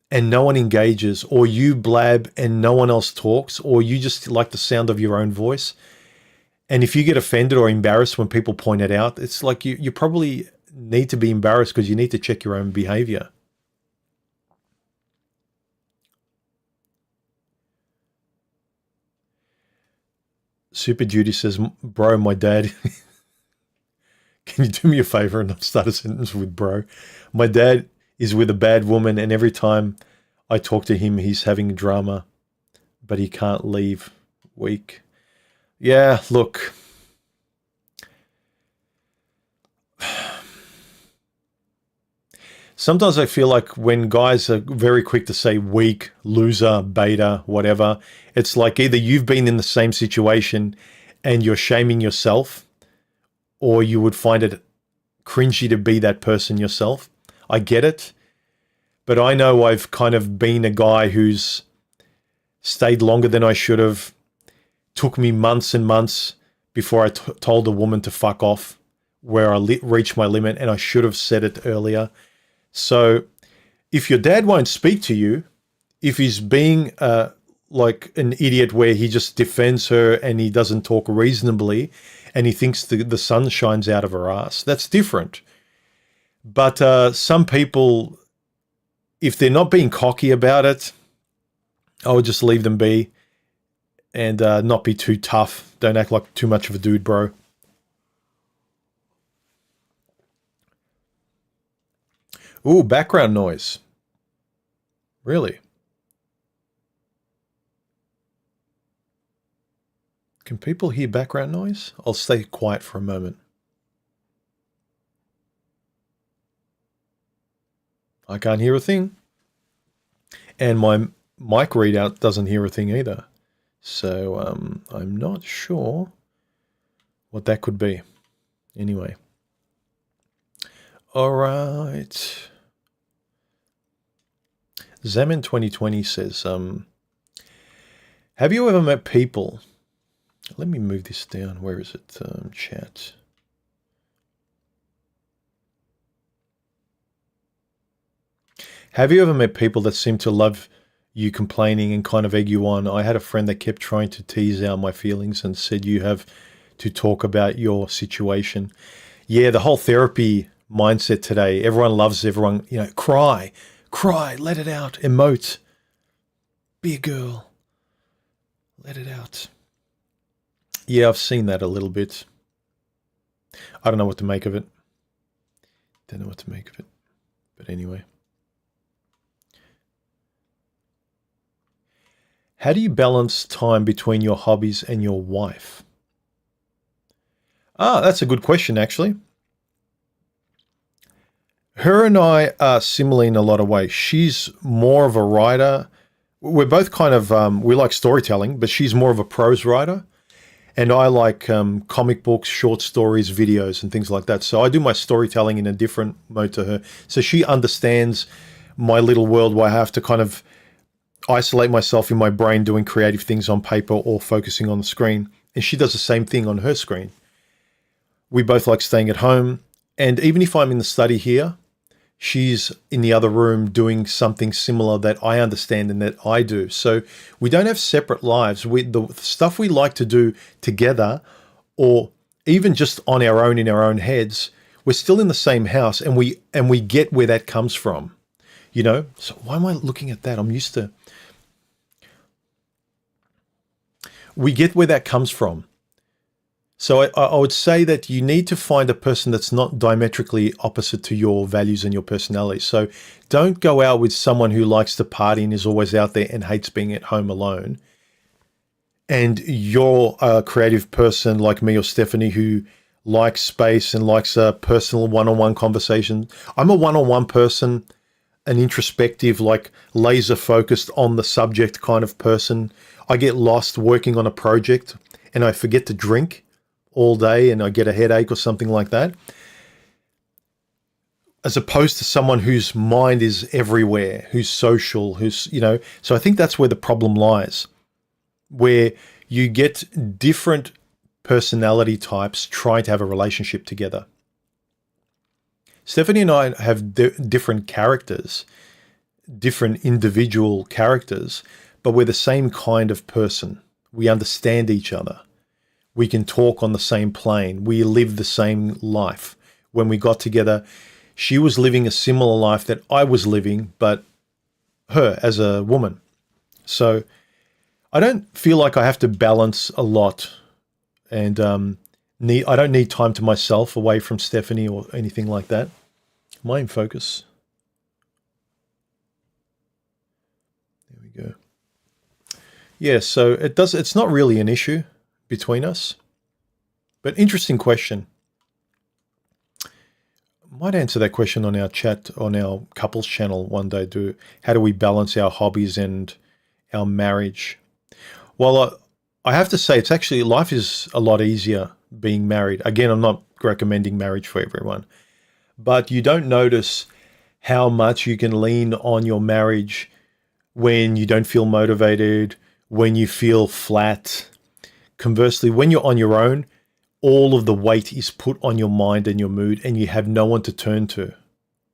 and no one engages, or you blab and no one else talks, or you just like the sound of your own voice, and if you get offended or embarrassed when people point it out, it's like you probably need to be embarrassed because you need to check your own behavior. Super Duty says, bro, my dad, can you do me a favor and not start a sentence with bro? My dad is with a bad woman, and every time I talk to him, he's having drama, but he can't leave. Weak. Yeah, look. Sometimes I feel like when guys are very quick to say weak, loser, beta, whatever, it's like either you've been in the same situation and you're shaming yourself, or you would find it cringy to be that person yourself. I get it, but I know I've kind of been a guy who's stayed longer than I should have. Took me months and months before I told a woman to fuck off, where I reached my limit, and I should have said it earlier. So if your dad won't speak to you, if he's being like an idiot where he just defends her and he doesn't talk reasonably and he thinks the sun shines out of her ass, that's different. But some people, if they're not being cocky about it, I would just leave them be and not be too tough. Don't act like too much of a dude, bro. Ooh, background noise. Really? Can people hear background noise? I'll stay quiet for a moment. I can't hear a thing. And my mic readout doesn't hear a thing either. So I'm not sure what that could be. Anyway. All right. Zaman 2020 says, have you ever met people? Let me move this down. Where is it? Chat. Have you ever met people that seem to love you complaining and kind of egg you on? I had a friend that kept trying to tease out my feelings and said you have to talk about your situation. Yeah, the whole therapy mindset today. Everyone loves everyone, you know, cry, let it out, emote, be a girl, let it out. Yeah, I've seen that a little bit. I don't know what to make of it. Don't know what to make of it. But anyway. How do you balance time between your hobbies and your wife? That's a good question, actually. Her and I are similar in a lot of ways. She's more of a writer. We're both kind of, we like storytelling, but she's more of a prose writer. And I like comic books, short stories, videos, and things like that. So I do my storytelling in a different mode to her. So she understands my little world where I have to kind of isolate myself in my brain doing creative things on paper or focusing on the screen. And she does the same thing on her screen. We both like staying at home. And even if I'm in the study here, she's in the other room doing something similar that I understand and that I do. So we don't have separate lives. The stuff we like to do together, or even just on our own in our own heads, we're still in the same house, and we get where that comes from. You know? So why am I looking at that? I'm used to... We get where that comes from. So I would say that you need to find a person that's not diametrically opposite to your values and your personality. So don't go out with someone who likes to party and is always out there and hates being at home alone. And you're a creative person like me or Stephanie who likes space and likes a personal one-on-one conversation. I'm a one-on-one person, an introspective, like laser focused on the subject kind of person. I get lost working on a project and I forget to drink all day and I get a headache or something like that, as opposed to someone whose mind is everywhere, who's social, who's, you know. So I think that's where the problem lies, where you get different personality types trying to have a relationship together. Stephanie and I have different characters, different individual characters, but we're the same kind of person. We understand each other. We can talk on the same plane. We live the same life. When we got together, she was living a similar life that I was living, but her as a woman. So I don't feel like I have to balance a lot, and I don't need time to myself away from Stephanie or anything like that. Am I in focus? There we go. Yeah, so it's not really an issue between us, but interesting question. Might answer that question on our chat, on our couples channel one day. How do we balance our hobbies and our marriage? Well, I have to say, it's actually, life is a lot easier being married. Again, I'm not recommending marriage for everyone, but you don't notice how much you can lean on your marriage when you don't feel motivated, when you feel flat. Conversely, when you're on your own, all of the weight is put on your mind and your mood, and you have no one to turn to.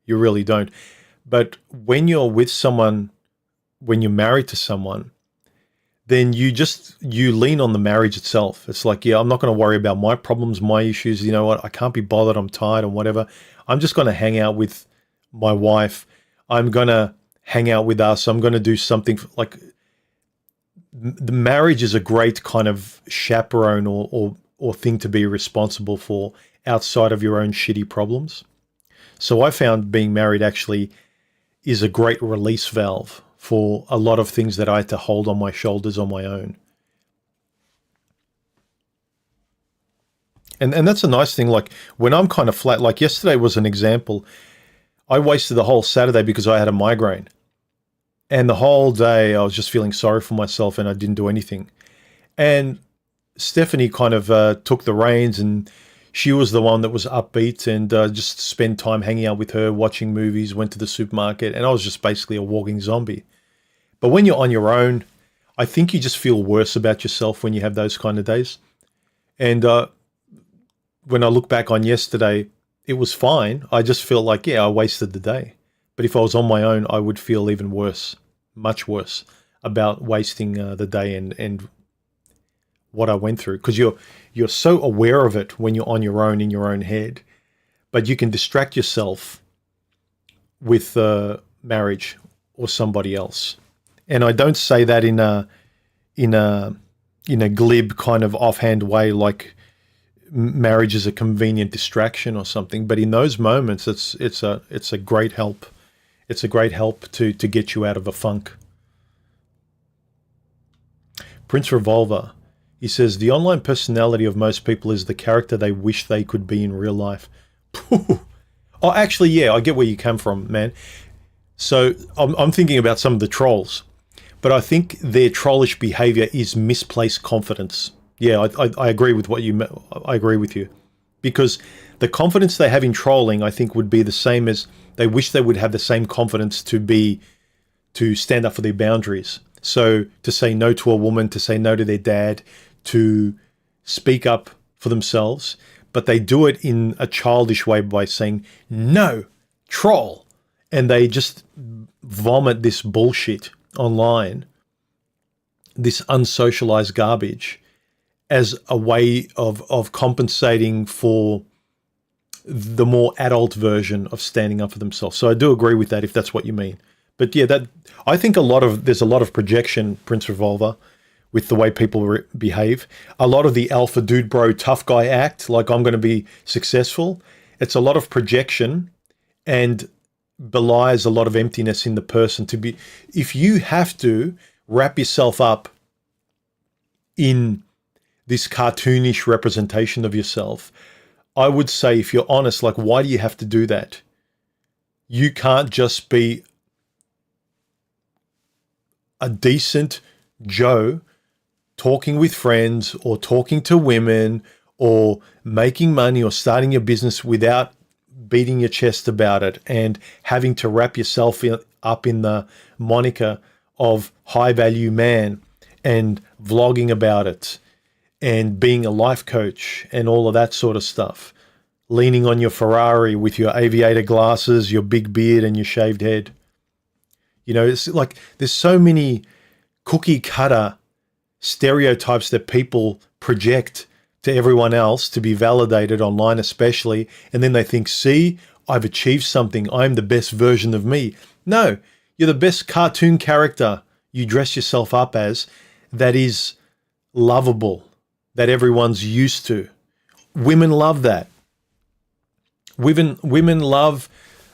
You really don't. But when you're with someone, when you're married to someone, then you lean on the marriage itself. It's like, yeah, I'm not going to worry about my problems, my issues. You know what? I can't be bothered. I'm tired or whatever. I'm just going to hang out with my wife. I'm going to hang out with us. I'm going to do something like... The marriage is a great kind of chaperone or thing to be responsible for outside of your own shitty problems. So I found being married actually is a great release valve for a lot of things that I had to hold on my shoulders on my own. And that's a nice thing. Like when I'm kind of flat, like yesterday was an example. I wasted the whole Saturday because I had a migraine. And the whole day I was just feeling sorry for myself and I didn't do anything. And Stephanie kind of took the reins, and she was the one that was upbeat, and just spent time hanging out with her, watching movies, went to the supermarket, and I was just basically a walking zombie. But when you're on your own, I think you just feel worse about yourself when you have those kind of days. And when I look back on yesterday, it was fine. I just feel like, yeah, I wasted the day. But if I was on my own, I would feel even worse, much worse, about wasting the day and what I went through. Because you're so aware of it when you're on your own in your own head, but you can distract yourself with marriage or somebody else. And I don't say that in a glib kind of offhand way, like marriage is a convenient distraction or something. But in those moments, it's a great help. It's a great help to get you out of a funk. Prince Revolver, he says, the online personality of most people is the character they wish they could be in real life. Oh, actually, yeah, I get where you come from, man. So I'm thinking about some of the trolls, but I think their trollish behavior is misplaced confidence. Yeah, I agree with I agree with you, because the confidence they have in trolling, I think, would be the same as they wish they would have the same confidence to stand up for their boundaries. So to say no to a woman, to say no to their dad, to speak up for themselves, but they do it in a childish way by saying, no, troll. And they just vomit this bullshit online, this unsocialized garbage, as a way of compensating for the more adult version of standing up for themselves. So I do agree with that, if that's what you mean. But yeah, that I think there's a lot of projection, Prince Revolver, with the way people behave. A lot of the alpha dude bro tough guy act, like I'm going to be successful. It's a lot of projection and belies a lot of emptiness in the person. If you have to wrap yourself up in this cartoonish representation of yourself, I would say, if you're honest, like, why do you have to do that? You can't just be a decent Joe talking with friends or talking to women or making money or starting your business without beating your chest about it and having to wrap yourself up in the moniker of high value man and vlogging about it and being a life coach and all of that sort of stuff. Leaning on your Ferrari with your aviator glasses, your big beard and your shaved head. You know, it's like there's so many cookie cutter stereotypes that people project to everyone else to be validated online especially. And then they think, see, I've achieved something. I'm the best version of me. No, you're the best cartoon character you dress yourself up as that is lovable, that everyone's used to. Women love that. Women love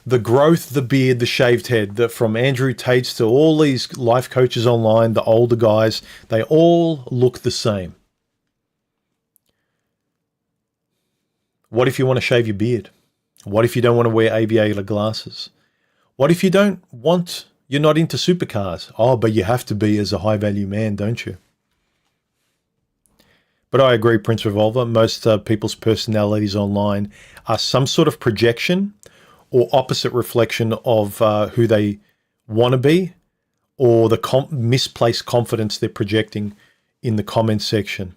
the growth, the beard, the shaved head, from Andrew Tate's to all these life coaches online, the older guys, they all look the same. What if you want to shave your beard? What if you don't want to wear aviator glasses? What if you're not into supercars? Oh, but you have to be as a high value man, don't you? But I agree, Prince Revolver, most people's personalities online are some sort of projection or opposite reflection of who they want to be, or the misplaced confidence they're projecting in the comment section.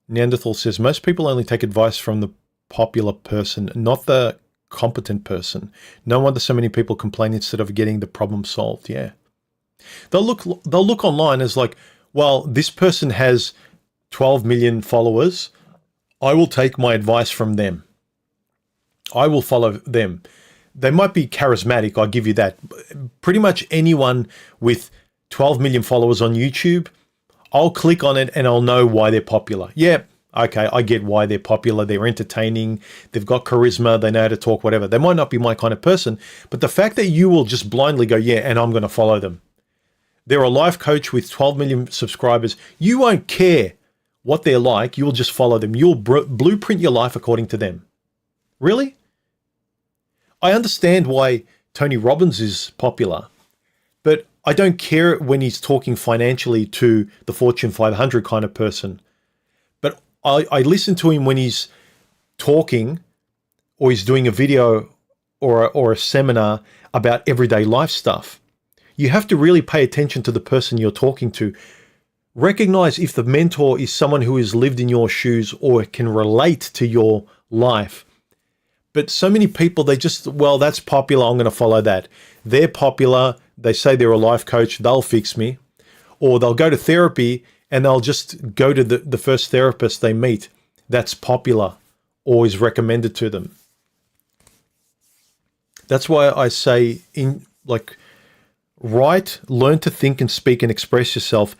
Neanderthal says, most people only take advice from the popular person, not the competent person. No wonder so many people complain instead of getting the problem solved. Yeah. They'll look online as like, well, this person has 12 million followers. I will take my advice from them. I will follow them. They might be charismatic, I'll give you that. Pretty much anyone with 12 million followers on YouTube, I'll click on it and I'll know why they're popular. Yeah, okay, I get why they're popular. They're entertaining. They've got charisma. They know how to talk, whatever. They might not be my kind of person, but the fact that you will just blindly go, yeah, and I'm going to follow them. They're a life coach with 12 million subscribers. You won't care what they're like. You'll just follow them. You'll blueprint your life according to them. Really? I understand why Tony Robbins is popular, but I don't care when he's talking financially to the Fortune 500 kind of person. But I listen to him when he's talking or he's doing a video or a seminar about everyday life stuff. You have to really pay attention to the person you're talking to. Recognize if the mentor is someone who has lived in your shoes or can relate to your life. But so many people, they just, well, that's popular, I'm going to follow that. They're popular, they say they're a life coach, they'll fix me. Or they'll go to therapy and they'll just go to the first therapist they meet that's popular or is recommended to them. That's why I say, learn to think and speak and express yourself.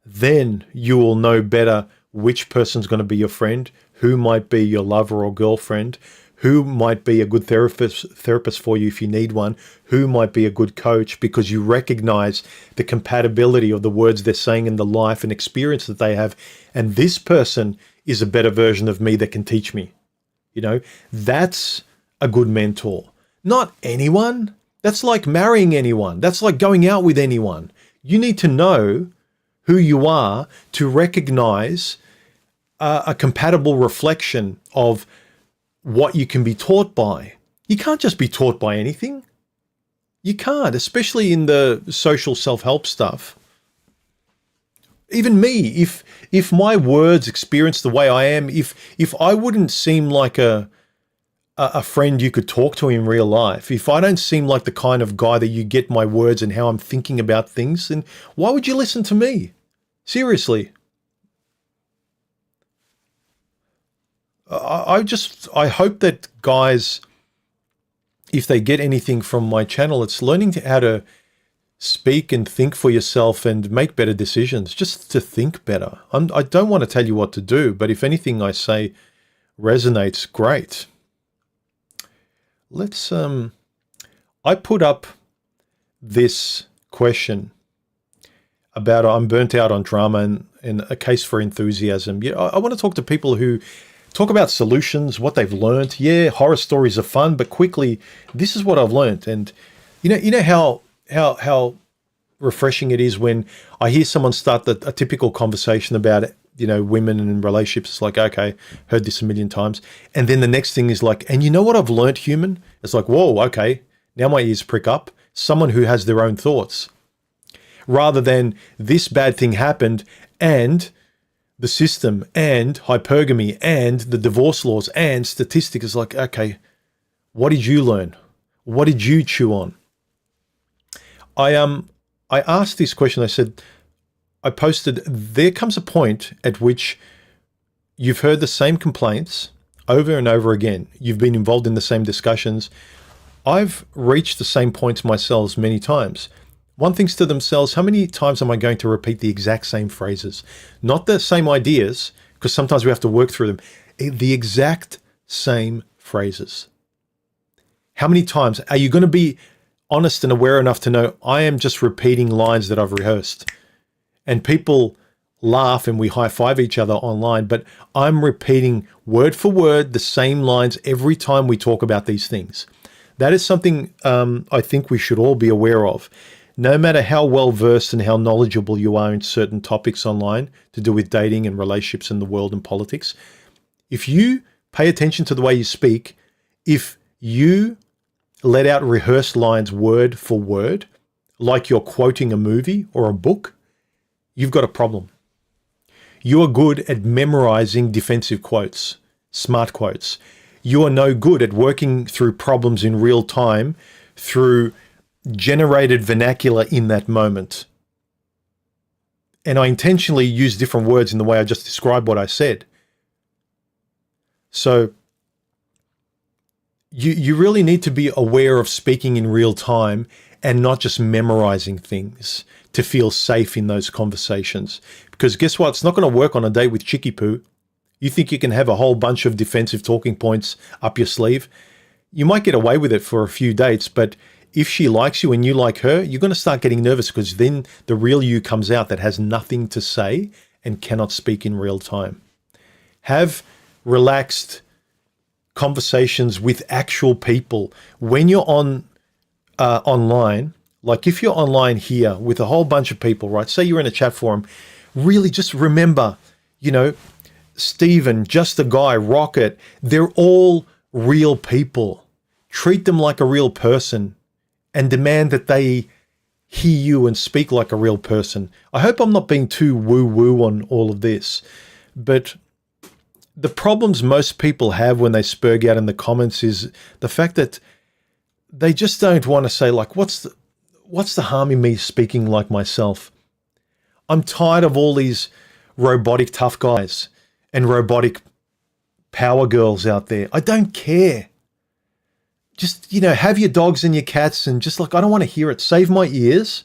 Then you will know better which person's going to be your friend, who might be your lover or girlfriend, who might be a good therapist for you if you need one, who might be a good coach, because you recognize the compatibility of the words they're saying in the life and experience that they have. And this person is a better version of me that can teach me. You know, that's a good mentor. Not anyone. That's like marrying anyone. That's like going out with anyone. You need to know who you are to recognize a compatible reflection of what you can be taught by. You can't just be taught by anything. You can't, especially in the social self-help stuff. Even me, if my words experience the way I am, if I wouldn't seem like a friend you could talk to in real life, if I don't seem like the kind of guy that you get my words and how I'm thinking about things, then why would you listen to me? Seriously. I hope that guys, if they get anything from my channel, it's learning how to speak and think for yourself and make better decisions, just to think better. I don't want to tell you what to do, but if anything I say resonates, great. Let's, I put up this question about I'm burnt out on drama and a case for enthusiasm. Yeah, I want to talk to people who talk about solutions, what they've learned. Yeah, horror stories are fun, but quickly, this is what I've learned. And you know how refreshing it is when I hear someone start a typical conversation about, women and relationships. It's like, okay, heard this a million times. And then the next thing is like, and you know what I've learned, human? It's like, whoa, okay, now my ears prick up. Someone who has their own thoughts. Rather than this bad thing happened and the system and hypergamy and the divorce laws and statistics is like, okay, what did you learn? What did you chew on? I asked this question. I said, I posted, there comes a point at which you've heard the same complaints over and over again. You've been involved in the same discussions. I've reached the same points myself many times. One thinks to themselves, how many times am I going to repeat the exact same phrases? Not the same ideas, because sometimes we have to work through them. The exact same phrases. How many times are you going to be honest and aware enough to know I am just repeating lines that I've rehearsed? And people laugh and we high-five each other online, but I'm repeating word for word the same lines every time we talk about these things. That is something I think we should all be aware of. No matter how well-versed and how knowledgeable you are in certain topics online to do with dating and relationships in the world and politics, if you pay attention to the way you speak, if you let out rehearsed lines word for word, like you're quoting a movie or a book, you've got a problem. You are good at memorizing defensive quotes, smart quotes. You are no good at working through problems in real time through generated vernacular in that moment. And I intentionally use different words in the way I just described what I said. So you really need to be aware of speaking in real time and not just memorizing things to feel safe in those conversations. Because guess what? It's not going to work on a date with Chicky Poo. You think you can have a whole bunch of defensive talking points up your sleeve? You might get away with it for a few dates, but if she likes you and you like her, you're going to start getting nervous because then the real you comes out that has nothing to say and cannot speak in real time. Have relaxed conversations with actual people. When you're on online, like if you're online here with a whole bunch of people, right? Say you're in a chat forum, really just remember, Steven, Just a Guy, Rocket, they're all real people. Treat them like a real person and demand that they hear you and speak like a real person. I hope I'm not being too woo-woo on all of this, but the problems most people have when they spurg out in the comments is the fact that they just don't want to say, like, what's the harm in me speaking like myself? I'm tired of all these robotic tough guys and robotic power girls out there. I don't care. Just, have your dogs and your cats and just like, I don't want to hear it. Save my ears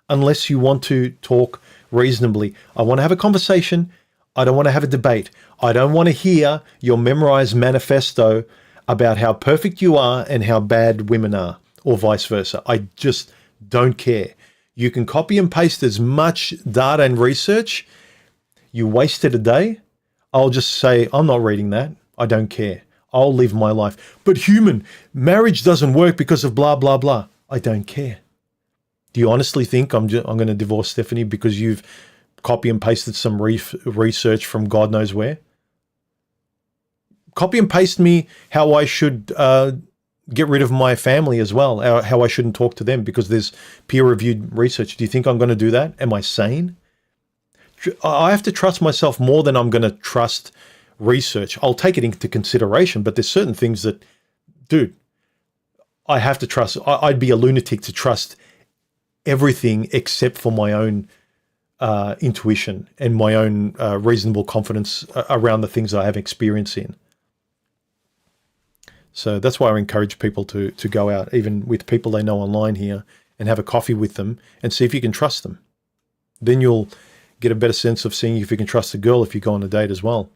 unless you want to talk reasonably. I want to have a conversation. I don't want to have a debate. I don't want to hear your memorized manifesto about how perfect you are and how bad women are, or vice versa. I just don't care. You can copy and paste as much data and research. You wasted a day. I'll just say, I'm not reading that. I don't care. I'll live my life. But human, marriage doesn't work because of blah, blah, blah. I don't care. Do you honestly think I'm going to divorce Stephanie because you've copy and pasted some research from God knows where. Copy and paste me how I should get rid of my family as well, how I shouldn't talk to them because there's peer-reviewed research. Do you think I'm going to do that? Am I sane? I have to trust myself more than I'm going to trust research. I'll take it into consideration, but there's certain things that, dude, I have to trust. I'd be a lunatic to trust everything except for my own intuition and my own reasonable confidence around the things I have experience in. So that's why I encourage people to go out, even with people they know online here, and have a coffee with them and see if you can trust them. Then you'll get a better sense of seeing if you can trust a girl if you go on a date as well.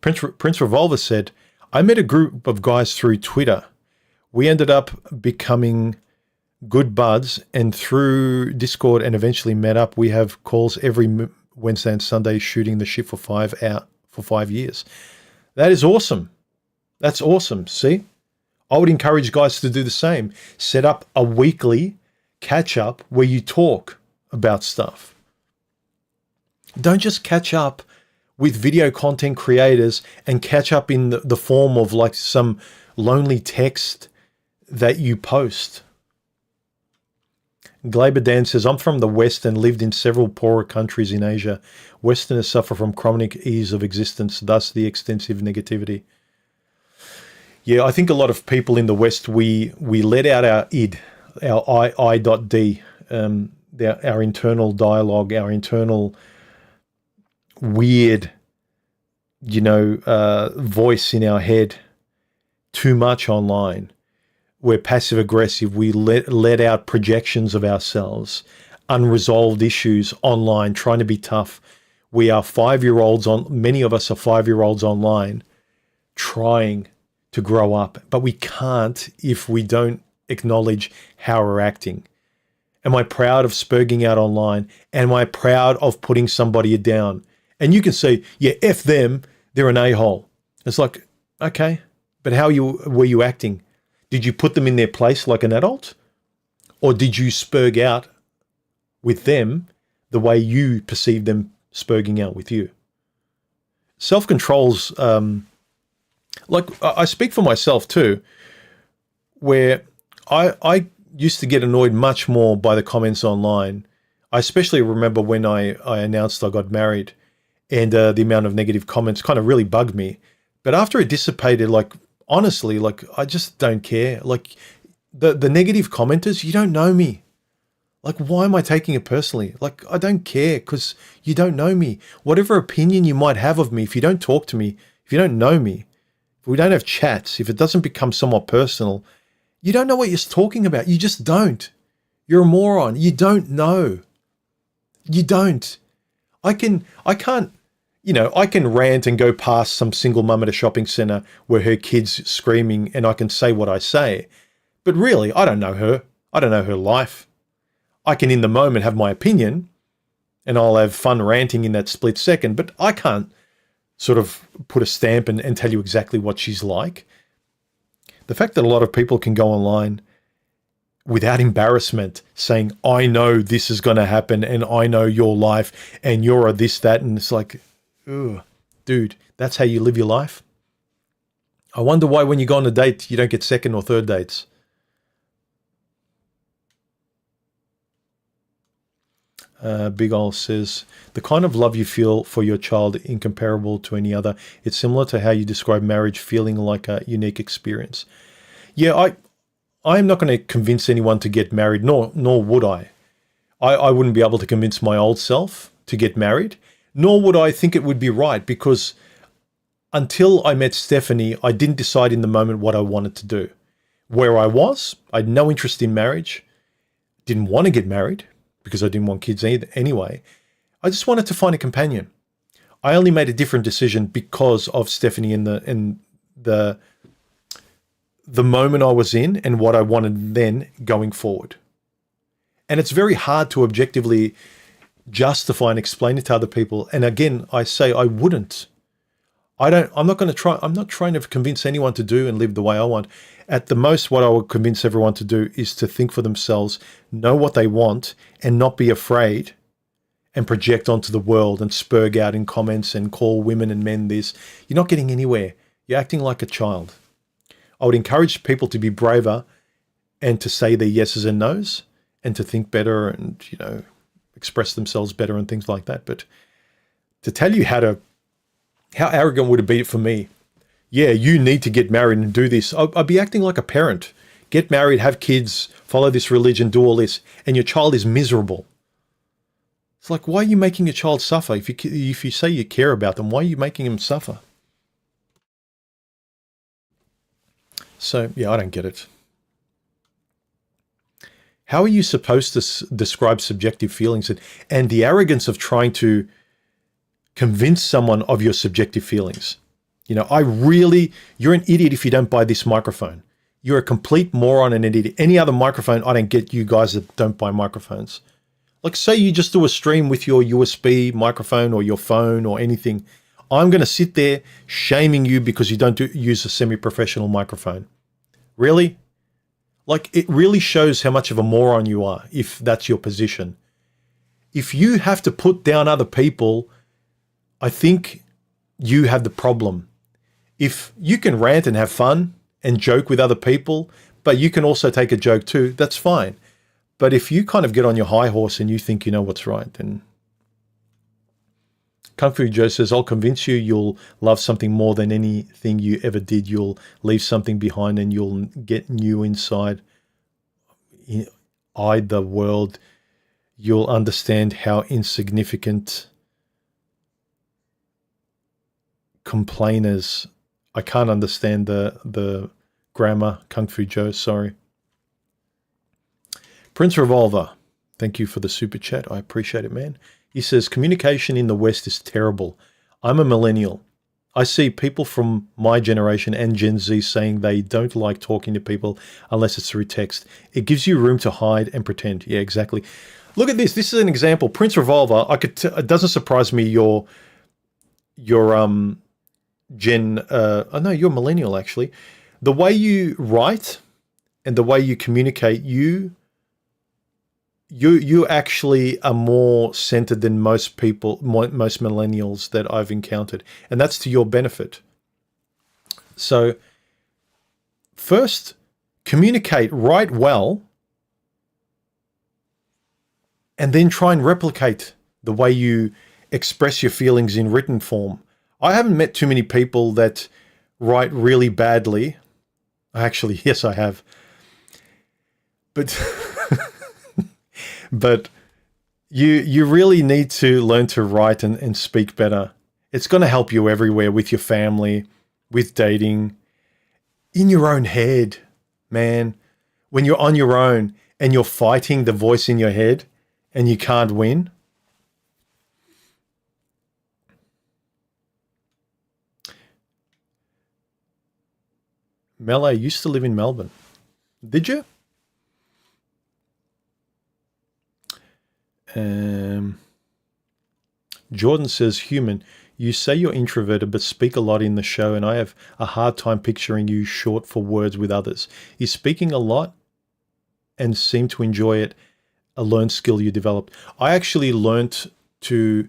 Prince Revolver said, I met a group of guys through Twitter. We ended up becoming good buds, and through Discord and eventually met up. We have calls every Wednesday and Sunday shooting the shit for 5 years. That is awesome. That's awesome. See, I would encourage guys to do the same. Set up a weekly catch up where you talk about stuff. Don't just catch up with video content creators and catch up in the form of like some lonely text that you post. Glaber Dan says, I'm from the West and lived in several poorer countries in Asia. Westerners suffer from chronic ease of existence, thus the extensive negativity. Yeah, I think a lot of people in the West, we let out our id, our I.D, our internal dialogue, our internal weird, voice in our head too much online. We're passive aggressive. We let out projections of ourselves, unresolved issues online, trying to be tough. We are 5-year-olds many of us are 5-year-olds online trying to grow up, but we can't if we don't acknowledge how we're acting. Am I proud of spurging out online? Am I proud of putting somebody down? And you can say, yeah, F them, they're an a-hole. It's like, okay, but how were you acting? Did you put them in their place like an adult? Or did you spurg out with them the way you perceive them spurging out with you? Self-control's, like I speak for myself too, where I used to get annoyed much more by the comments online. I especially remember when I announced I got married, and the amount of negative comments kind of really bugged me. But after it dissipated, like, honestly, like, I just don't care. Like, the negative commenters, you don't know me. Like, why am I taking it personally? Like, I don't care because you don't know me. Whatever opinion you might have of me, if you don't talk to me, if you don't know me, if we don't have chats, if it doesn't become somewhat personal, you don't know what you're talking about. You just don't. You're a moron. You don't know. You don't. I can't, I can rant and go past some single mum at a shopping centre where her kid's screaming and I can say what I say. But really, I don't know her. I don't know her life. I can in the moment have my opinion and I'll have fun ranting in that split second, but I can't sort of put a stamp and tell you exactly what she's like. The fact that a lot of people can go online without embarrassment saying, I know this is going to happen and I know your life and you're a this, that, and it's like, ugh, dude, that's how you live your life? I wonder why when you go on a date, you don't get second or third dates. Big Ol says, the kind of love you feel for your child incomparable to any other. It's similar to how you describe marriage feeling like a unique experience. Yeah, I am not going to convince anyone to get married, nor would I. I wouldn't be able to convince my old self to get married, nor would I think it would be right, because until I met Stephanie, I didn't decide in the moment what I wanted to do. Where I was, I had no interest in marriage, didn't want to get married, because I didn't want kids either anyway. I just wanted to find a companion. I only made a different decision because of Stephanie and the moment I was in and what I wanted then going forward. And it's very hard to objectively justify and explain it to other people. And again, I say I wouldn't. I'm not trying to convince anyone to do and live the way I want. At the most, what I would convince everyone to do is to think for themselves, know what they want, and not be afraid, and project onto the world and spurg out in comments and call women and men this. You're not getting anywhere. You're acting like a child. I would encourage people to be braver and to say their yeses and nos and to think better and, express themselves better and things like that. But to tell you how arrogant would it be for me? Yeah, you need to get married and do this. I'd be acting like a parent. Get married, have kids, follow this religion, do all this, and your child is miserable. It's like, why are you making your child suffer? If you say you care about them, why are you making them suffer? So, yeah, I don't get it. How are you supposed to describe subjective feelings and the arrogance of trying to convince someone of your subjective feelings? You're an idiot if you don't buy this microphone. You're a complete moron and an idiot. Any other microphone, I don't get you guys that don't buy microphones. Like, say you just do a stream with your USB microphone or your phone or anything. I'm going to sit there shaming you because you don't use a semi-professional microphone. Really? Like, it really shows how much of a moron you are if that's your position. If you have to put down other people, I think you have the problem. If you can rant and have fun and joke with other people, but you can also take a joke too, that's fine. But if you kind of get on your high horse and you think you know what's right, then Kung Fu Joe says, I'll convince you you'll love something more than anything you ever did. You'll leave something behind and you'll get new inside. Eye the world. You'll understand how insignificant complainers. I can't understand the grammar, Kung Fu Joe, sorry. Prince Revolver, thank you for the super chat. I appreciate it, man. He says, communication in the West is terrible. I'm a millennial. I see people from my generation and Gen Z saying they don't like talking to people unless it's through text. It gives you room to hide and pretend. Yeah, exactly. Look at this. This is an example. Prince Revolver, it doesn't surprise me you're millennial actually. The way you write and the way you communicate, you actually are more centered than most people, most millennials that I've encountered. And that's to your benefit. So first, communicate, write well, and then try and replicate the way you express your feelings in written form. I haven't met too many people that write really badly. Actually, yes, I have. But but you really need to learn to write and speak better. It's going to help you everywhere, with your family, with dating, in your own head, man. When you're on your own and you're fighting the voice in your head and you can't win. Mel, I used to live in Melbourne. Did you? Jordan says, human, you say you're introverted but speak a lot in the show, and I have a hard time picturing you short for words with others. Is speaking a lot and seem to enjoy it a learned skill you developed? I actually learnt to...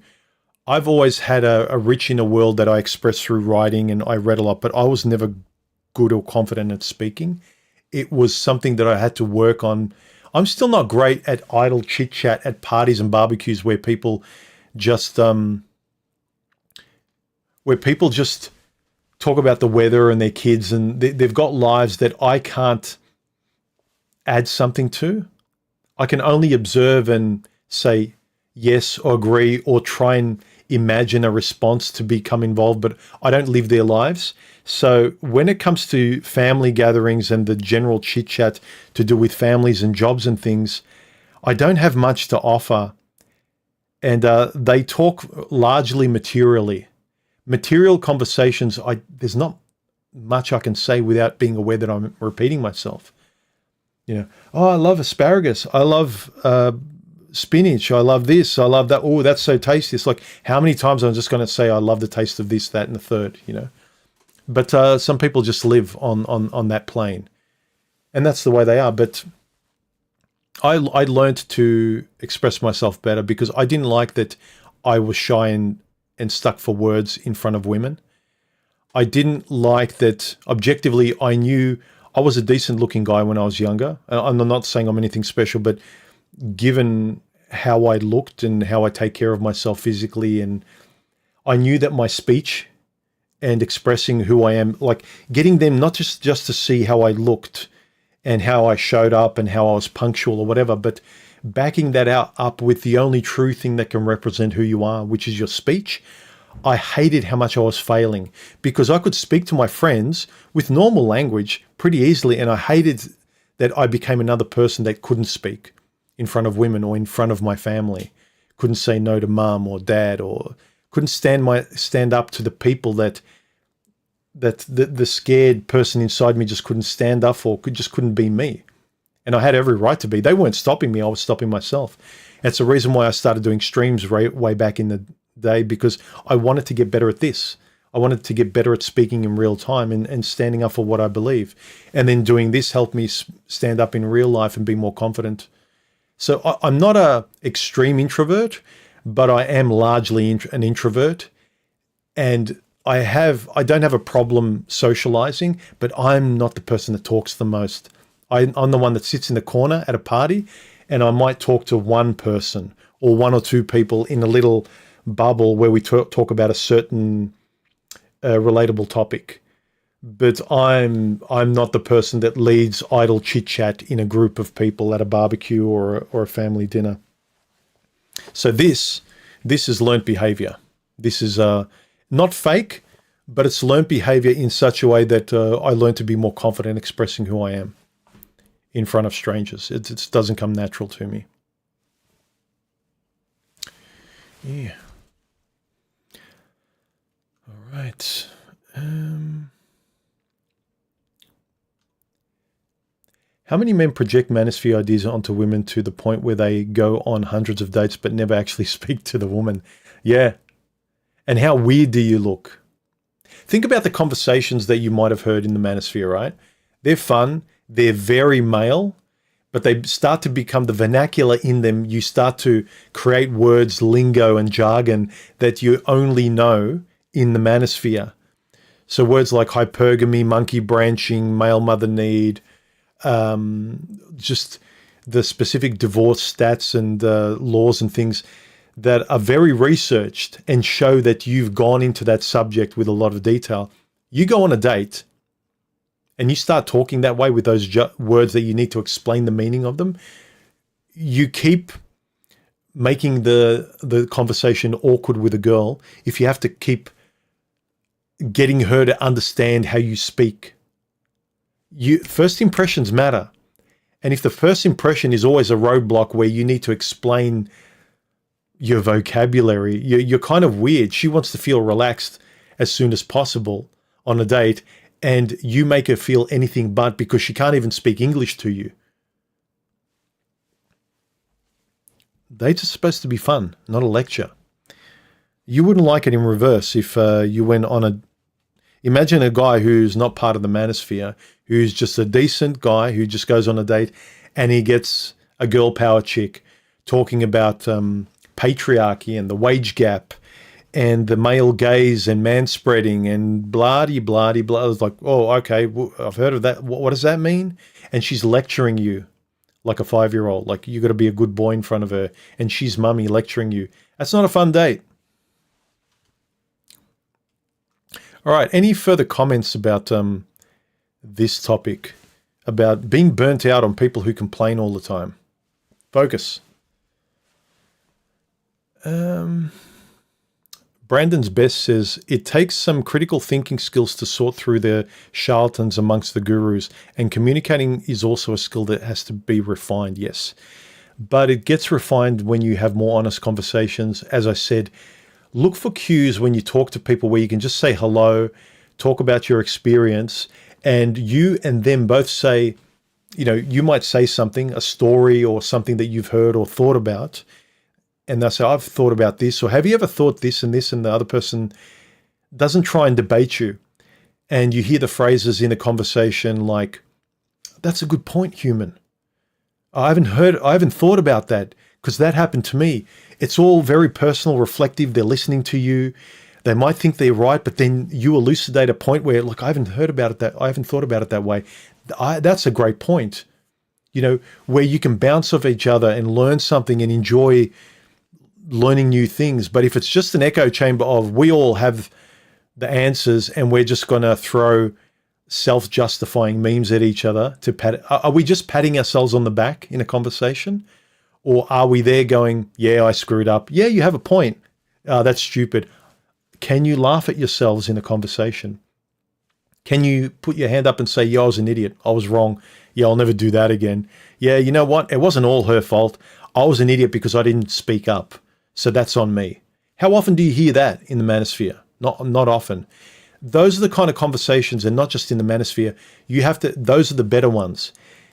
I've always had a rich inner world that I express through writing, and I read a lot, but I was never good or confident at speaking. It was something that I had to work on. I'm still not great at idle chit chat at parties and barbecues where people just talk about the weather and their kids, and they've got lives that I can't add something to. I can only observe and say yes or agree or try and imagine a response to become involved, but I don't live their lives. So when it comes to family gatherings and the general chit chat to do with families and jobs and things, I don't have much to offer. And they talk largely materially. Material conversations, there's not much I can say without being aware that I'm repeating myself. Oh, I love asparagus. I love spinach. I love this. I love that. Oh, that's so tasty. It's like, how many times I'm just going to say I love the taste of this, that, and the third, But some people just live on that plane. And that's the way they are. But I learned to express myself better because I didn't like that I was shy and stuck for words in front of women. I didn't like that objectively I knew I was a decent looking guy when I was younger. I'm not saying I'm anything special, but given how I looked and how I take care of myself physically, and I knew that my speech and expressing who I am, like getting them not just to see how I looked and how I showed up and how I was punctual or whatever, but backing that up with the only true thing that can represent who you are, which is your speech. I hated how much I was failing because I could speak to my friends with normal language pretty easily, and I hated that I became another person that couldn't speak in front of women or in front of my family, couldn't say no to mum or dad, or couldn't stand up to the people that the scared person inside me just couldn't stand up for, just couldn't be me. And I had every right to be. They weren't stopping me. I was stopping myself. That's the reason why I started doing streams way back in the day, because I wanted to get better at this. I wanted to get better at speaking in real time and standing up for what I believe. And then doing this helped me stand up in real life and be more confident. So I'm not a extreme introvert, but I am largely an introvert. And I don't have a problem socializing, but I'm not the person that talks the most. I'm the one that sits in the corner at a party, and I might talk to one person or one or two people in a little bubble where we talk about a certain relatable topic. But I'm not the person that leads idle chit chat in a group of people at a barbecue or a family dinner. So this is learnt behavior. This is not fake, but it's learnt behavior in such a way that I learned to be more confident expressing who I am in front of strangers. It doesn't come natural to me. Yeah. All right. How many men project manosphere ideas onto women to the point where they go on hundreds of dates but never actually speak to the woman? Yeah. And how weird do you look? Think about the conversations that you might have heard in the manosphere, right? They're fun. They're very male, but they start to become the vernacular in them. You start to create words, lingo, and jargon that you only know in the manosphere. So words like hypergamy, monkey branching, male mother need, just the specific divorce stats and laws and things that are very researched and show that you've gone into that subject with a lot of detail. You go on a date and you start talking that way with those words that you need to explain the meaning of them, you keep making the conversation awkward with a girl if you have to keep getting her to understand how you speak. First impressions matter. And if the first impression is always a roadblock where you need to explain your vocabulary, you're kind of weird. She wants to feel relaxed as soon as possible on a date, and you make her feel anything but because she can't even speak English to you. Dates are supposed to be fun, not a lecture. You wouldn't like it in reverse if you went on imagine a guy who's not part of the manosphere, who's just a decent guy who just goes on a date and he gets a girl power chick talking about patriarchy and the wage gap and the male gaze and manspreading and blah-de-blah-de-blah. It's like, oh, okay, I've heard of that. What does that mean? And she's lecturing you like a 5-year-old. Like, you got to be a good boy in front of her, and she's mummy lecturing you. That's not a fun date. All right, any further comments about this topic, about being burnt out on people who complain all the time? Focus. Brandon's Best says, it takes some critical thinking skills to sort through the charlatans amongst the gurus, and communicating is also a skill that has to be refined, yes. But it gets refined when you have more honest conversations. As I said, look for cues when you talk to people where you can just say hello, talk about your experience, and you and them both say, you might say something, a story or something that you've heard or thought about, and they'll say, I've thought about this, or have you ever thought this, and the other person doesn't try and debate you. And you hear the phrases in a conversation like, that's a good point, human. I haven't thought about that because that happened to me. It's all very personal, reflective. They're listening to you. They might think they're right, but then you elucidate a point where, look, I haven't thought about it that way. That's a great point. You know, where you can bounce off each other and learn something and enjoy learning new things. But if it's just an echo chamber of we all have the answers and we're just going to throw self-justifying memes at each other to are we just patting ourselves on the back in a conversation? Or are we there going, yeah, I screwed up. Yeah, you have a point. That's stupid. Can you laugh at yourselves in a conversation? Can you put your hand up and say, yeah, I was an idiot. I was wrong. Yeah, I'll never do that again. Yeah, you know what? It wasn't all her fault. I was an idiot because I didn't speak up. So that's on me. How often do you hear that in the manosphere? Not often. Those are the kind of conversations, and not just in the manosphere. Those are the better ones.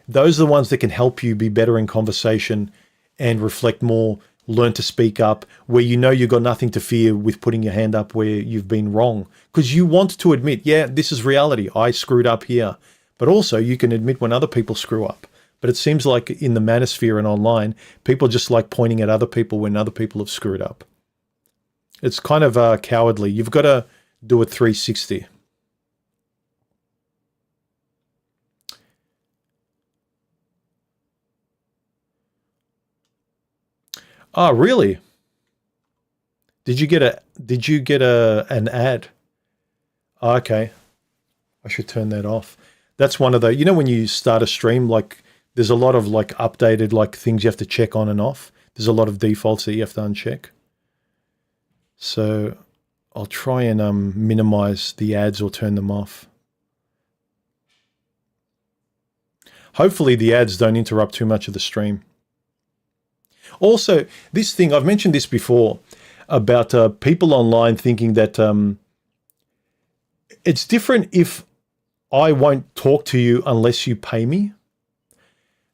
Those are the ones that can help you be better in conversation and reflect more, learn to speak up, where you know you've got nothing to fear with putting your hand up where you've been wrong. Because you want to admit, yeah, this is reality. I screwed up here. But also you can admit when other people screw up. But it seems like in the manosphere and online, people just like pointing at other people when other people have screwed up. It's kind of cowardly. You've got to do a 360. Oh, really? Did you get an ad? Oh, okay. I should turn that off. That's one of the, you know, when you start a stream, like there's a lot of like updated like things you have to check on and off. There's a lot of defaults that you have to uncheck. So I'll try and minimize the ads or turn them off. Hopefully the ads don't interrupt too much of the stream. Also, this thing, I've mentioned this before about people online thinking that it's different if I won't talk to you unless you pay me.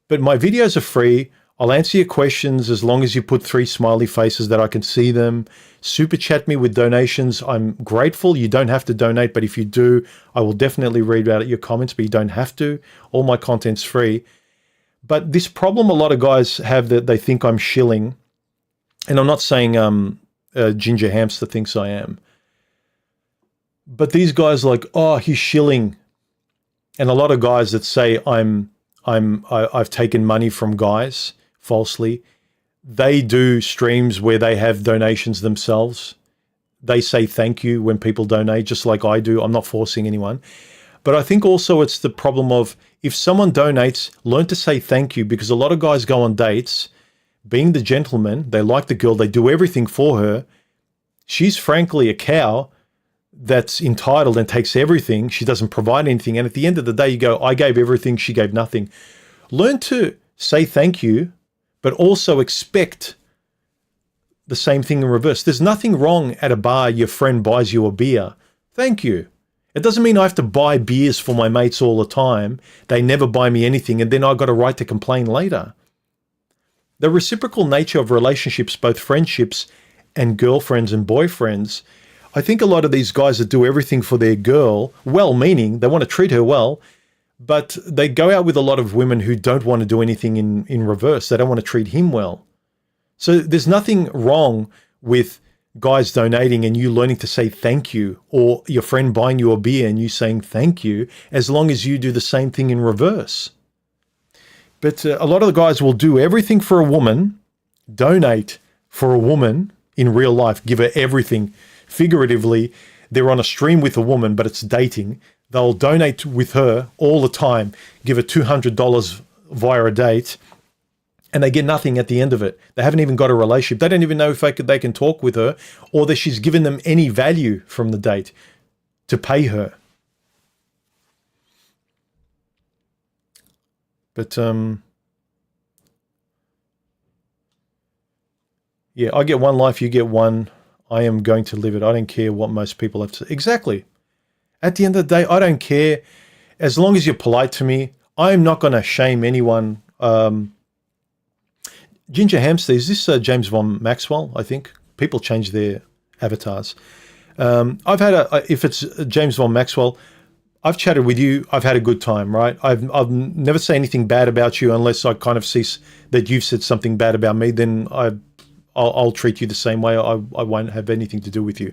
But my videos are free. I'll answer your questions as long as you put 3 smiley faces that I can see them. Super chat me with donations. I'm grateful. You don't have to donate, but if you do, I will definitely read out your comments, but you don't have to. All my content's free. But this problem a lot of guys have that they think I'm shilling, and I'm not saying Ginger Hamster thinks I am, but these guys are like, oh, he's shilling. And a lot of guys that say I've taken money from guys falsely, they do streams where they have donations themselves. They say thank you when people donate, just like I do. I'm not forcing anyone. But I think also it's the problem of if someone donates, learn to say thank you, because a lot of guys go on dates, being the gentleman, they like the girl, they do everything for her. She's frankly a cow that's entitled and takes everything. She doesn't provide anything. And at the end of the day, you go, I gave everything, she gave nothing. Learn to say thank you, but also expect the same thing in reverse. There's nothing wrong at a bar, your friend buys you a beer. Thank you. It doesn't mean I have to buy beers for my mates all the time. They never buy me anything, and then I've got a right to complain later. The reciprocal nature of relationships, both friendships and girlfriends and boyfriends, I think a lot of these guys that do everything for their girl, well-meaning, they want to treat her well, but they go out with a lot of women who don't want to do anything in reverse. They don't want to treat him well. So there's nothing wrong with guys donating and you learning to say thank you, or your friend buying you a beer and you saying thank you, as long as you do the same thing in reverse. But a lot of the guys will do everything for a woman, donate for a woman in real life, give her everything. Figuratively, they're on a stream with a woman, but it's dating. They'll donate with her all the time, give her $200 via a date, and they get nothing at the end of it. They haven't even got a relationship. They don't even know if they can talk with her, or that she's given them any value from the date to pay her. But yeah, I get one life, you get one. I am going to live it. I don't care what most people have to say. Exactly. At the end of the day, I don't care. As long as you're polite to me, I'm not going to shame anyone. Ginger Hamster, is this James Von Maxwell, I think? People change their avatars. I've had if it's James Von Maxwell, I've chatted with you. I've had a good time, right? I've never say anything bad about you unless I kind of see that you've said something bad about me. Then I'll treat you the same way. I won't have anything to do with you.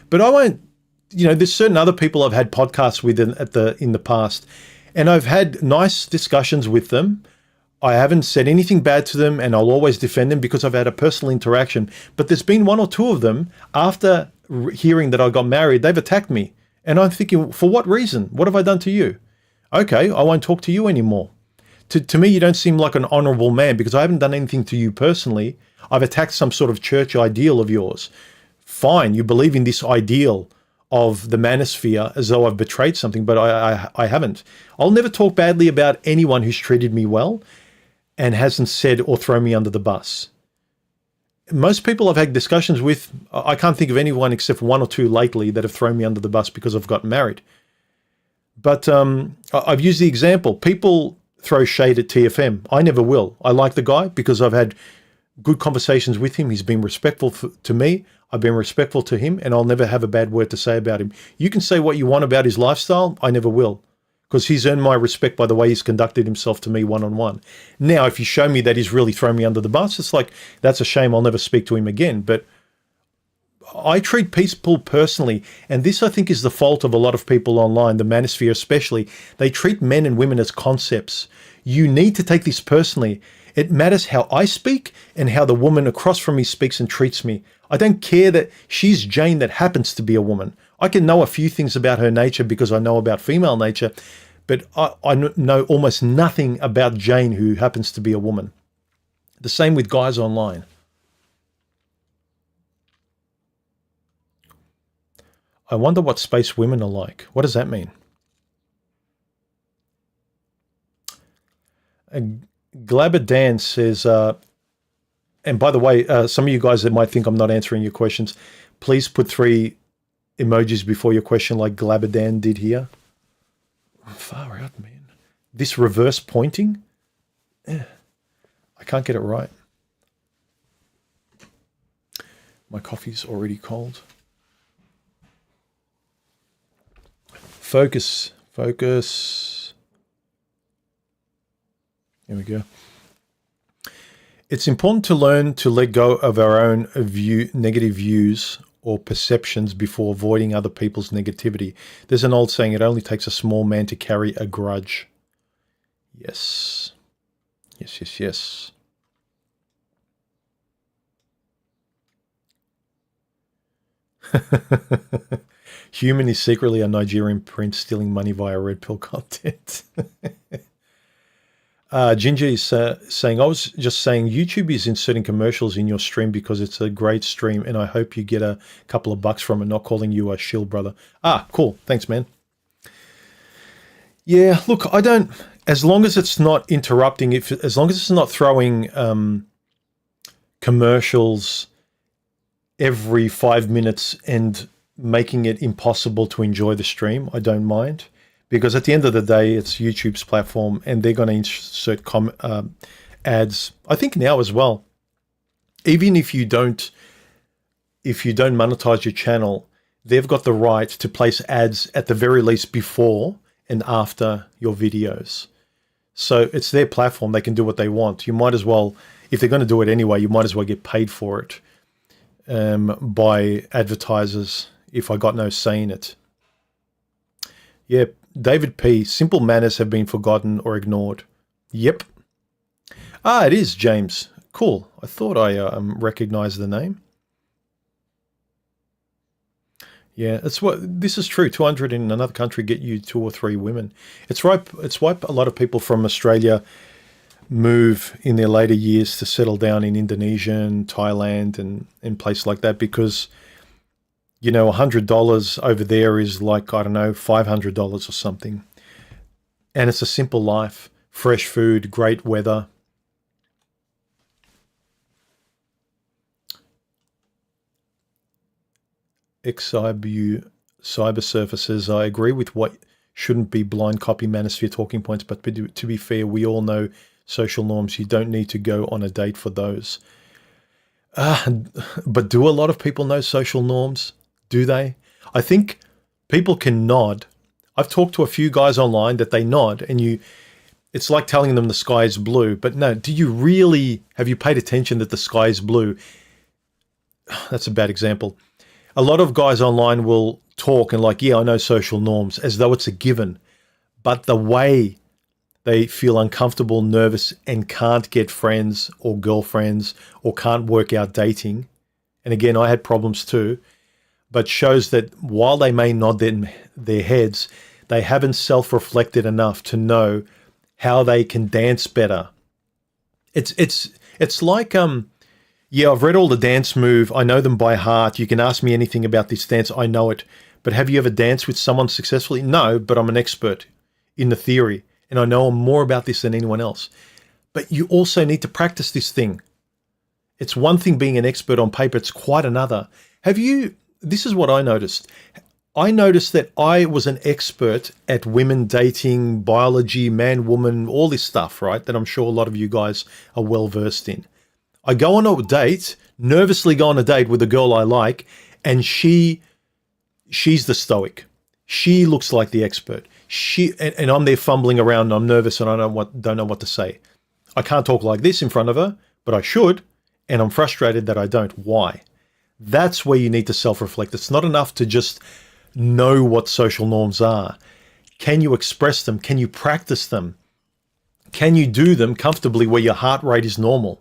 But I won't. There's certain other people I've had podcasts with in the past, and I've had nice discussions with them. I haven't said anything bad to them, and I'll always defend them because I've had a personal interaction. But there's been one or two of them after hearing that I got married, they've attacked me. And I'm thinking, for what reason? What have I done to you? Okay, I won't talk to you anymore. To me, you don't seem like an honorable man because I haven't done anything to you personally. I've attacked some sort of church ideal of yours. Fine, you believe in this ideal of the manosphere as though I've betrayed something, but I haven't. I'll never talk badly about anyone who's treated me well and hasn't said or thrown me under the bus. Most people I've had discussions with, I can't think of anyone except one or two lately that have thrown me under the bus because I've gotten married. But I've used the example. People throw shade at TFM. I never will. I like the guy because I've had good conversations with him. He's been respectful to me. I've been respectful to him, and I'll never have a bad word to say about him. You can say what you want about his lifestyle. I never will, because he's earned my respect by the way he's conducted himself to me one-on-one. Now, if you show me that he's really thrown me under the bus, it's like, that's a shame. I'll never speak to him again. But I treat people personally, and this, I think, is the fault of a lot of people online, the manosphere especially. They treat men and women as concepts. You need to take this personally. It matters how I speak and how the woman across from me speaks and treats me. I don't care that she's Jane that happens to be a woman. I can know a few things about her nature because I know about female nature, but I know almost nothing about Jane who happens to be a woman. The same with guys online. I wonder what space women are like. What does that mean? Glabber Dan says, and by the way, some of you guys that might think I'm not answering your questions, please put 3 emojis before your question like Glabber Dan did here. Far out, man. This reverse pointing? I can't get it right. My coffee's already cold. Focus. Focus. Here we go. It's important to learn to let go of our own negative views or perceptions before avoiding other people's negativity. There's an old saying, it only takes a small man to carry a grudge. Yes. Yes, yes, yes. Human is secretly a Nigerian prince stealing money via red pill content. Ginger is saying, I was just saying YouTube is inserting commercials in your stream because it's a great stream and I hope you get a couple of bucks from it, not calling you a shill brother. Ah, cool. Thanks, man. Yeah, look, I don't, as long as it's not interrupting, as long as it's not throwing commercials every 5 minutes and making it impossible to enjoy the stream, I don't mind. Because at the end of the day, it's YouTube's platform and they're going to insert ads. I think now as well, even if you don't monetize your channel, they've got the right to place ads at the very least before and after your videos. So it's their platform. They can do what they want. You might as well, if they're going to do it anyway, you might as well get paid for it by advertisers if I got no say in it. Yeah. David P. Simple manners have been forgotten or ignored. Yep. Ah, it is, James. Cool. I thought I recognized the name. Yeah, it's what this is true. 200 in another country get you 2 or 3 women. It's right. It's why a lot of people from Australia move in their later years to settle down in Indonesia and Thailand and places like that because, you know, $100 over there is like, I don't know, $500 or something. And it's a simple life, fresh food, great weather. XIBU Cyber Surfaces, I agree with what shouldn't be blind copy manosphere talking points, but to be fair, we all know social norms. You don't need to go on a date for those. But do a lot of people know social norms? Do they? I think people can nod. I've talked to a few guys online that they nod, and it's like telling them the sky is blue. But no, have you paid attention that the sky is blue? That's a bad example. A lot of guys online will talk and like, yeah, I know social norms, as though it's a given. But the way they feel uncomfortable, nervous, and can't get friends or girlfriends or can't work out dating, and again, I had problems too, but shows that while they may nod their heads, they haven't self-reflected enough to know how they can dance better. It's like, yeah, I've read all the dance move. I know them by heart. You can ask me anything about this dance. I know it. But have you ever danced with someone successfully? No, but I'm an expert in the theory, and I know more about this than anyone else. But you also need to practice this thing. It's one thing being an expert on paper. It's quite another. This is what I noticed. I noticed that I was an expert at women dating, biology, man, woman, all this stuff, right? That I'm sure a lot of you guys are well versed in. I go on a date, nervously go on a date with a girl I like, and she's the stoic. She looks like the expert. And I'm there fumbling around, and I'm nervous, and I don't know what to say. I can't talk like this in front of her, but I should, and I'm frustrated that I don't. Why? That's where you need to self-reflect. It's not enough to just know what social norms are. Can you express them? Can you practice them? Can you do them comfortably where your heart rate is normal?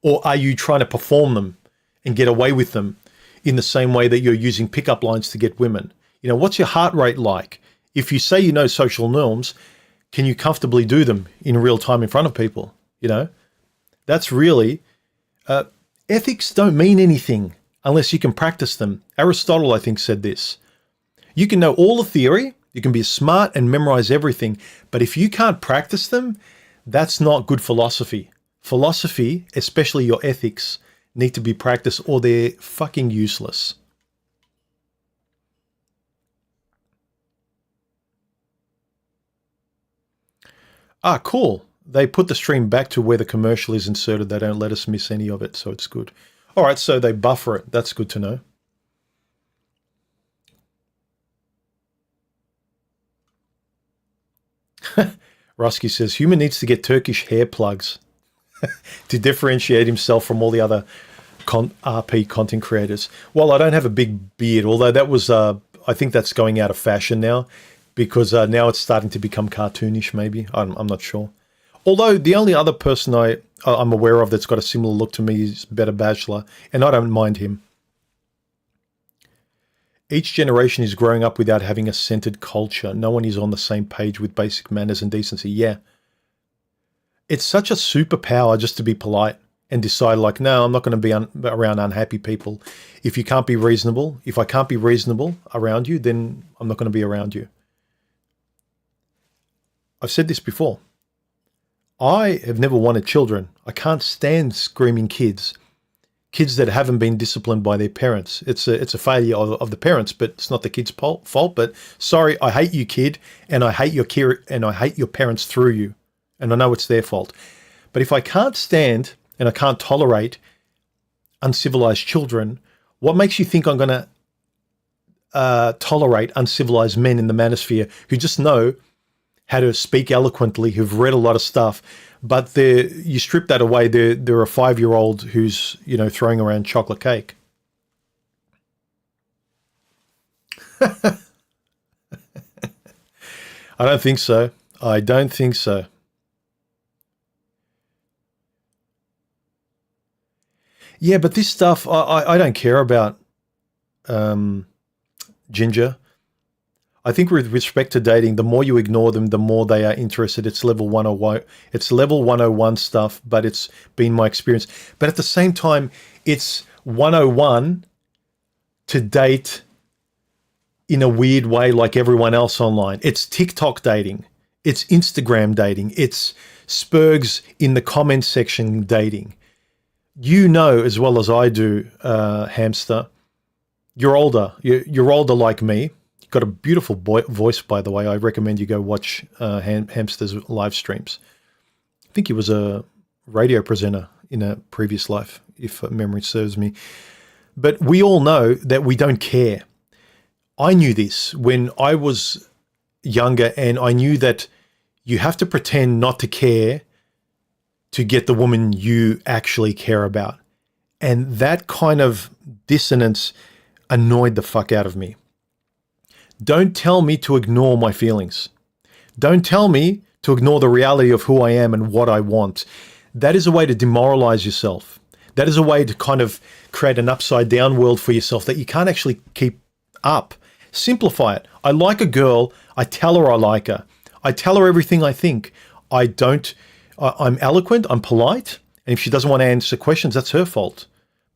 Or are you trying to perform them and get away with them in the same way that you're using pickup lines to get women? What's your heart rate like? If you say you know social norms, can you comfortably do them in real time in front of people? That's really, ethics don't mean anything unless you can practice them. Aristotle, I think, said this. You can know all the theory, you can be smart and memorize everything, but if you can't practice them, that's not good philosophy. Philosophy, especially your ethics, need to be practiced or they're fucking useless. Ah, cool. They put the stream back to where the commercial is inserted. They don't let us miss any of it, so it's good. All right, so they buffer it. That's good to know. Rusky says, human needs to get Turkish hair plugs to differentiate himself from all the other RP content creators. Well, I don't have a big beard, although that was, I think that's going out of fashion now because now it's starting to become cartoonish maybe. I'm not sure. Although the only other person I'm aware of that's got a similar look to me is Better Bachelor, and I don't mind him. Each generation is growing up without having a centered culture. No one is on the same page with basic manners and decency. Yeah. It's such a superpower just to be polite and decide like, no, I'm not going to be around unhappy people. If you can't be reasonable, if I can't be reasonable around you, then I'm not going to be around you. I've said this before. I have never wanted children. I can't stand screaming kids that haven't been disciplined by their parents. It's a failure of the parents, but it's not the kid's fault. But sorry, I hate you, kid, and I hate your parents through you, and I know it's their fault. But if I can't stand and I can't tolerate uncivilized children, what makes you think I'm going to tolerate uncivilized men in the manosphere who just know how to speak eloquently, who've read a lot of stuff, but you strip that away, they're a 5-year-old who's, throwing around chocolate cake. I don't think so. I don't think so. Yeah, but this stuff, I don't care about Ginger. I think with respect to dating, the more you ignore them, the more they are interested. It's level 101. It's level 101 stuff, but it's been my experience. But at the same time, it's 101 to date in a weird way like everyone else online. It's TikTok dating. It's Instagram dating. It's Spurgs in the comments section dating. You know as well as I do, Hamster, you're older. You're older like me. Got a beautiful voice, by the way. I recommend you go watch Hamster's live streams. I think he was a radio presenter in a previous life, if memory serves me. But we all know that we don't care. I knew this when I was younger, and I knew that you have to pretend not to care to get the woman you actually care about. And that kind of dissonance annoyed the fuck out of me. Don't tell me to ignore my feelings. Don't tell me to ignore the reality of who I am and what I want. That is a way to demoralize yourself. That is a way to kind of create an upside down world for yourself that you can't actually keep up. Simplify it. I like a girl. I tell her I like her. I tell her everything I think. I'm eloquent. I'm polite. And if she doesn't want to answer questions, that's her fault.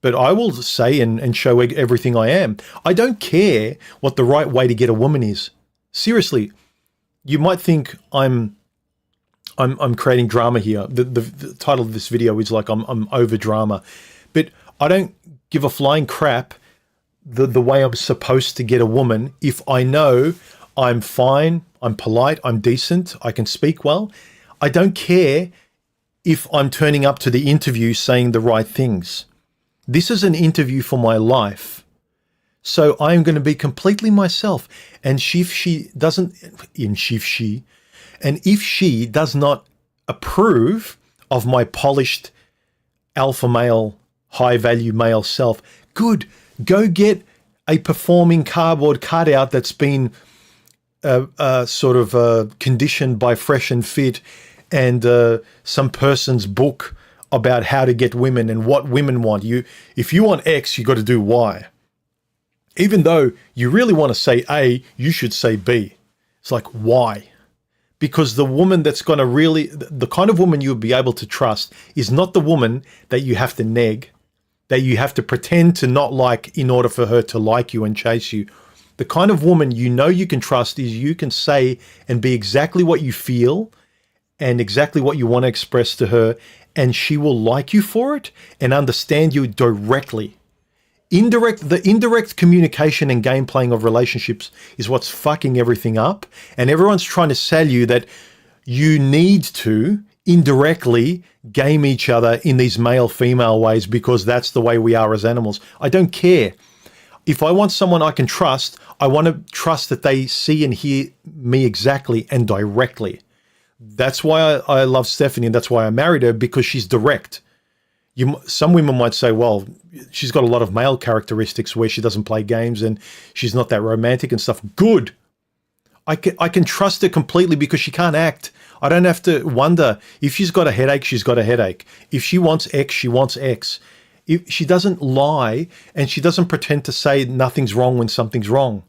But I will say and show everything I am. I don't care what the right way to get a woman is. Seriously, you might think I'm creating drama here. The title of this video is like I'm over drama, but I don't give a flying crap the way I'm supposed to get a woman if I know I'm fine, I'm polite, I'm decent, I can speak well. I don't care if I'm turning up to the interview saying the right things. This is an interview for my life. So I'm going to be completely myself. And if she does not approve of my polished alpha male, high value male self, good, go get a performing cardboard cutout that's been conditioned by Fresh and Fit and some person's book about how to get women and what women want. If you want X, you got to do Y. Even though you really want to say A, you should say B. It's like, why? Because the woman that's going to the kind of woman you'll be able to trust is not the woman that you have to neg, that you have to pretend to not like in order for her to like you and chase you. The kind of woman you know you can trust is you can say and be exactly what you feel and exactly what you want to express to her, and she will like you for it and understand you directly. The indirect communication and game playing of relationships is what's fucking everything up. And everyone's trying to sell you that you need to indirectly game each other in these male-female ways because that's the way we are as animals. I don't care. If I want someone I can trust, I want to trust that they see and hear me exactly and directly. That's why I love Stephanie, and that's why I married her, because she's direct. Some women might say, well, she's got a lot of male characteristics where she doesn't play games and she's not that romantic and stuff. Good. I can trust her completely because she can't act. I don't have to wonder if she's got a headache, she's got a headache. If she wants X, she wants X. If she doesn't lie and she doesn't pretend to say nothing's wrong when something's wrong.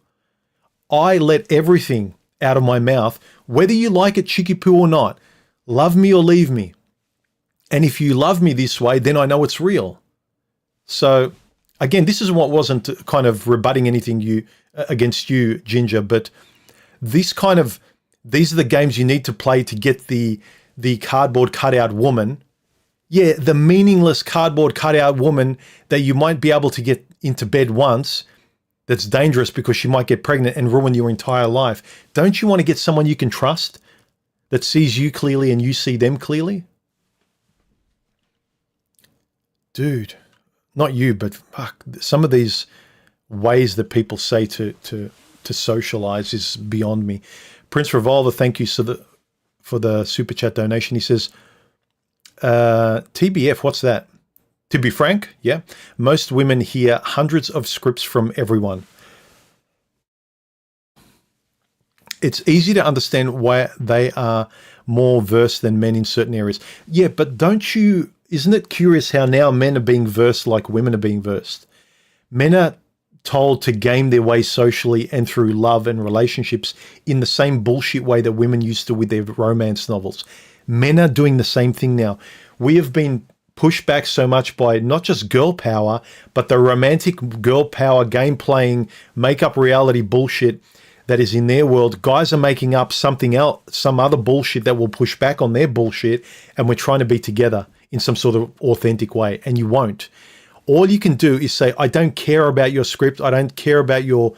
I let everything out of my mouth, whether you like it chicky poo or not. Love me or leave me. And if you love me this way, then I know it's real. So again, this is what wasn't kind of rebutting anything against you, Ginger, but these are the games you need to play to get the cardboard cutout woman. Yeah, the meaningless cardboard cutout woman that you might be able to get into bed once, that's dangerous because she might get pregnant and ruin your entire life. Don't you want to get someone you can trust that sees you clearly and you see them clearly? Dude, not you, but fuck, some of these ways that people say to socialize is beyond me. Prince Revolver, thank you for the super chat donation. He says, TBF, what's that? To be frank, yeah, most women hear hundreds of scripts from everyone. It's easy to understand why they are more versed than men in certain areas. Yeah, but isn't it curious how now men are being versed like women are being versed? Men are told to game their way socially and through love and relationships in the same bullshit way that women used to with their romance novels. Men are doing the same thing now. We have been pushed back so much by not just girl power, but the romantic girl power game playing, make up reality bullshit that is in their world. Guys are making up something else, some other bullshit that will push back on their bullshit, and we're trying to be together in some sort of authentic way, and you won't. All you can do is say, I don't care about your script. I don't care about your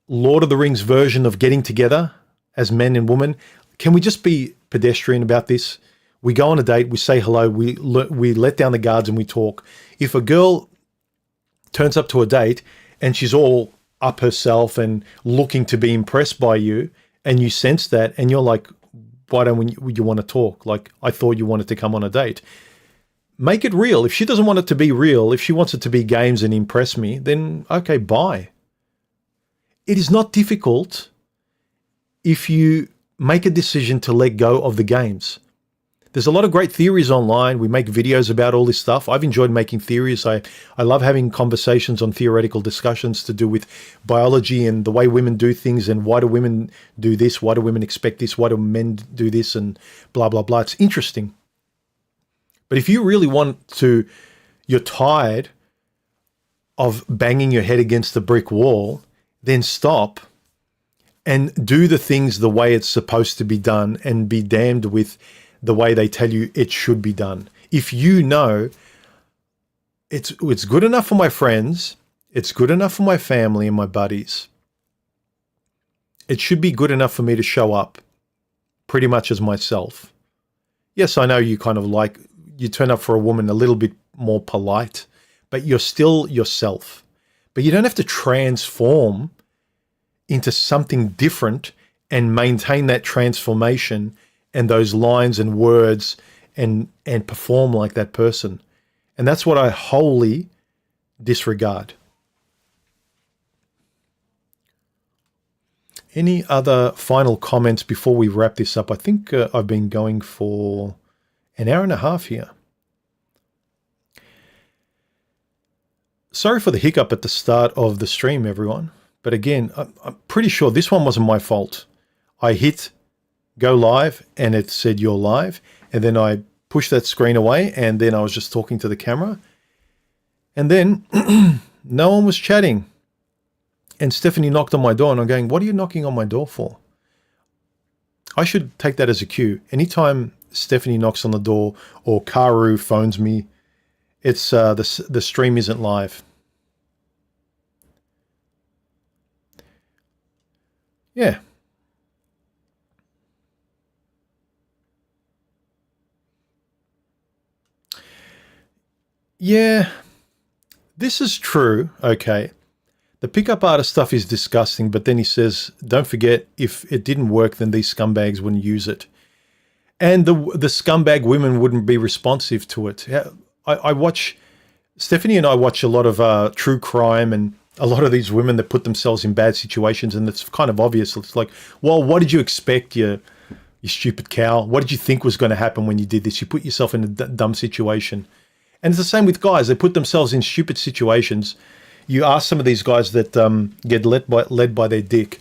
Lord of the Rings version of getting together as men and women. Can we just be pedestrian about this? We go on a date, we say hello, we let down the guards and we talk. If a girl turns up to a date and she's all up herself and looking to be impressed by you, and you sense that, and you're like, why don't you want to talk? Like, I thought you wanted to come on a date. Make it real. If she doesn't want it to be real, if she wants it to be games and impress me, then okay, bye. It is not difficult if you make a decision to let go of the games. There's a lot of great theories online. We make videos about all this stuff. I've enjoyed making theories. I love having conversations on theoretical discussions to do with biology and the way women do things and why do women do this? Why do women expect this? Why do men do this? And blah, blah, blah. It's interesting. But if you really want to, you're tired of banging your head against the brick wall, then stop and do the things the way it's supposed to be done and be damned with the way they tell you it should be done. If you know it's good enough for my friends, it's good enough for my family and my buddies, it should be good enough for me to show up pretty much as myself. Yes, I know you kind of like, you turn up for a woman a little bit more polite, but you're still yourself. But you don't have to transform into something different and maintain that transformation and those lines and words and perform like that person. And that's what I wholly disregard. Any other final comments before we wrap this up? I think I've been going for an hour and a half here. Sorry for the hiccup at the start of the stream, everyone. But again, I'm pretty sure this one wasn't my fault. I hit go live and it said you're live. And then I pushed that screen away and then I was just talking to the camera. And then no one was chatting. And Stephanie knocked on my door and I'm going, what are you knocking on my door for? I should take that as a cue. Anytime Stephanie knocks on the door or Karu phones me, it's the stream isn't live. Yeah. Yeah, this is true. Okay. The pickup artist stuff is disgusting, but then he says, don't forget, if it didn't work, then these scumbags wouldn't use it. And the scumbag women wouldn't be responsive to it. I watch, Stephanie and I watch a lot of true crime and a lot of these women that put themselves in bad situations, and it's kind of obvious. It's like, well, what did you expect, you stupid cow? What did you think was going to happen when you did this? You put yourself in a dumb situation. And it's the same with guys. They put themselves in stupid situations. You ask some of these guys that get led by their dick,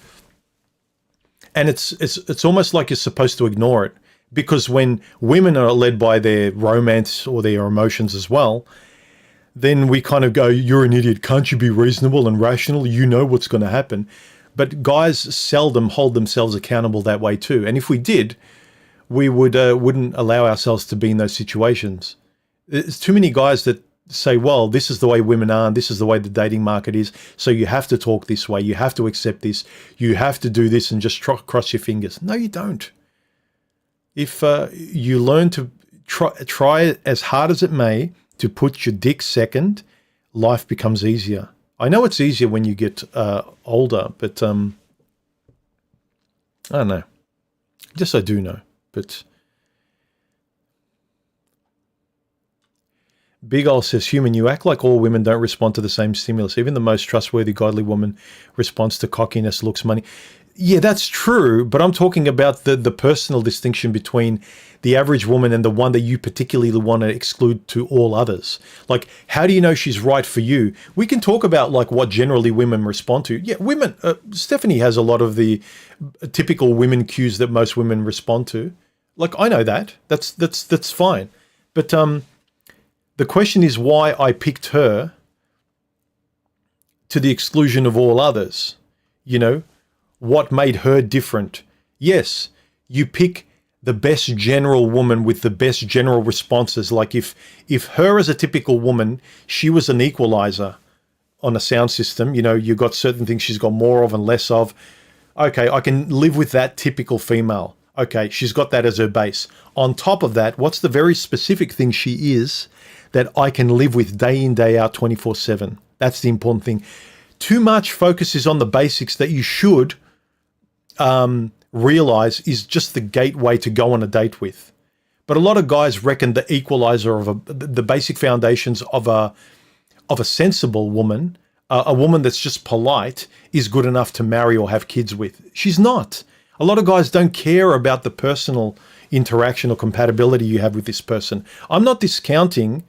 and it's almost like you're supposed to ignore it, because when women are led by their romance or their emotions as well, then we kind of go, you're an idiot. Can't you be reasonable and rational? You know what's going to happen. But guys seldom hold themselves accountable that way too. And if we did, we wouldn't allow ourselves to be in those situations. There's too many guys that say, well, this is the way women are, and this is the way the dating market is, so you have to talk this way, you have to accept this, you have to do this and just cross your fingers. No, you don't. If you learn to try as hard as it may to put your dick second, life becomes easier. I know it's easier when you get older, but I don't know. Yes, I do know, but... Big Ol says, human, you act like all women don't respond to the same stimulus. Even the most trustworthy, godly woman responds to cockiness, looks, money. Yeah, that's true, but I'm talking about the personal distinction between the average woman and the one that you particularly want to exclude to all others. Like, how do you know she's right for you? We can talk about like what generally women respond to. Yeah, women, Stephanie has a lot of the typical women cues that most women respond to. Like, I know that. That's fine. But the question is why I picked her to the exclusion of all others. You know, what made her different? Yes, you pick the best general woman with the best general responses. Like if her as a typical woman, she was an equalizer on a sound system, you know, you got certain things she's got more of and less of. Okay, I can live with that typical female. Okay, she's got that as her base. On top of that, what's the very specific thing she is that I can live with day in, day out, 24/7. That's the important thing. Too much focus is on the basics that you should realize is just the gateway to go on a date with. But a lot of guys reckon the equalizer of the basic foundations of a sensible woman, a woman that's just polite, is good enough to marry or have kids with. She's not. A lot of guys don't care about the personal interaction or compatibility you have with this person. I'm not discounting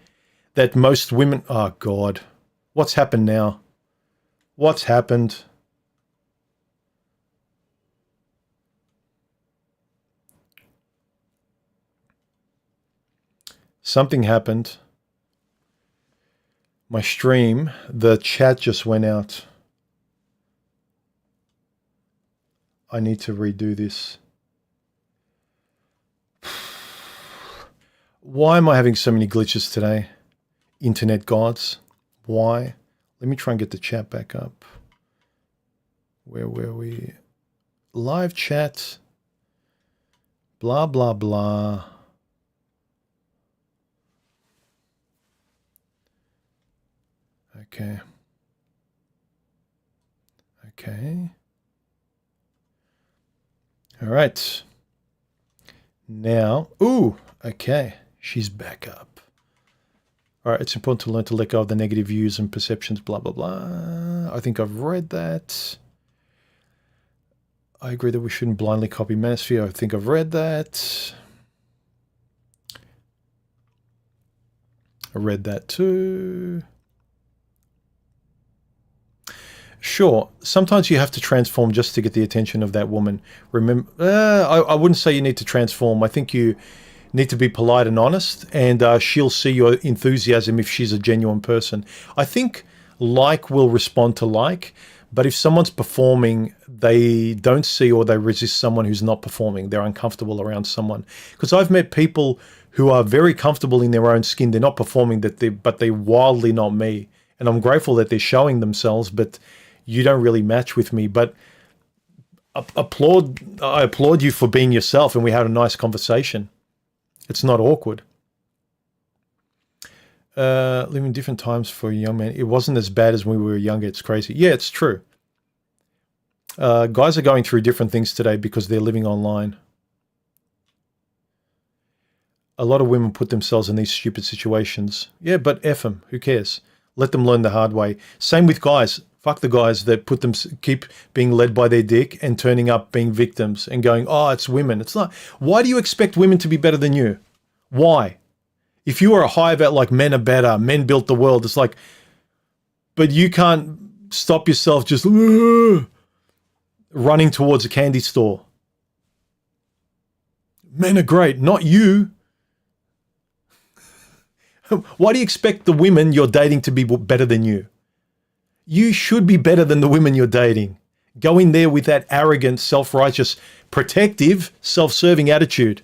that most women... Oh, God. What's happened now? What's happened? Something happened. My stream, the chat just went out. I need to redo this. Why am I having so many glitches today? Internet gods. Why? Let me try and get the chat back up. Where were we? Live chat. Blah, blah, blah. Okay. Okay. All right. Now, ooh, okay. She's back up. All right. It's important to learn to let go of the negative views and perceptions, blah, blah, blah. I think I've read that. I agree that we shouldn't blindly copy manosphere. I think I've read that. I read that too. Sure, sometimes you have to transform just to get the attention of that woman. Remember, I wouldn't say you need to transform. I think you need to be polite and honest, and she'll see your enthusiasm if she's a genuine person. I think like will respond to like, but if someone's performing, they don't see or they resist someone who's not performing. They're uncomfortable around someone. Because I've met people who are very comfortable in their own skin. They're not performing, but they're wildly not me. And I'm grateful that they're showing themselves, but you don't really match with me. But I applaud you for being yourself, and we had a nice conversation. It's not awkward. Living different times for a young man. It wasn't as bad as when we were younger. It's crazy. Yeah, it's true. Guys are going through different things today because they're living online. A lot of women put themselves in these stupid situations. Yeah, but F them. Who cares? Let them learn the hard way. Same with guys. Fuck the guys that keep being led by their dick and turning up being victims and going, oh, it's women. It's not. Why do you expect women to be better than you? Why? If you are a hive out like men are better, men built the world, it's like, but you can't stop yourself just running towards a candy store. Men are great, not you. Why do you expect the women you're dating to be better than you? You should be better than the women you're dating. Go in there with that arrogant, self-righteous, protective, self-serving attitude.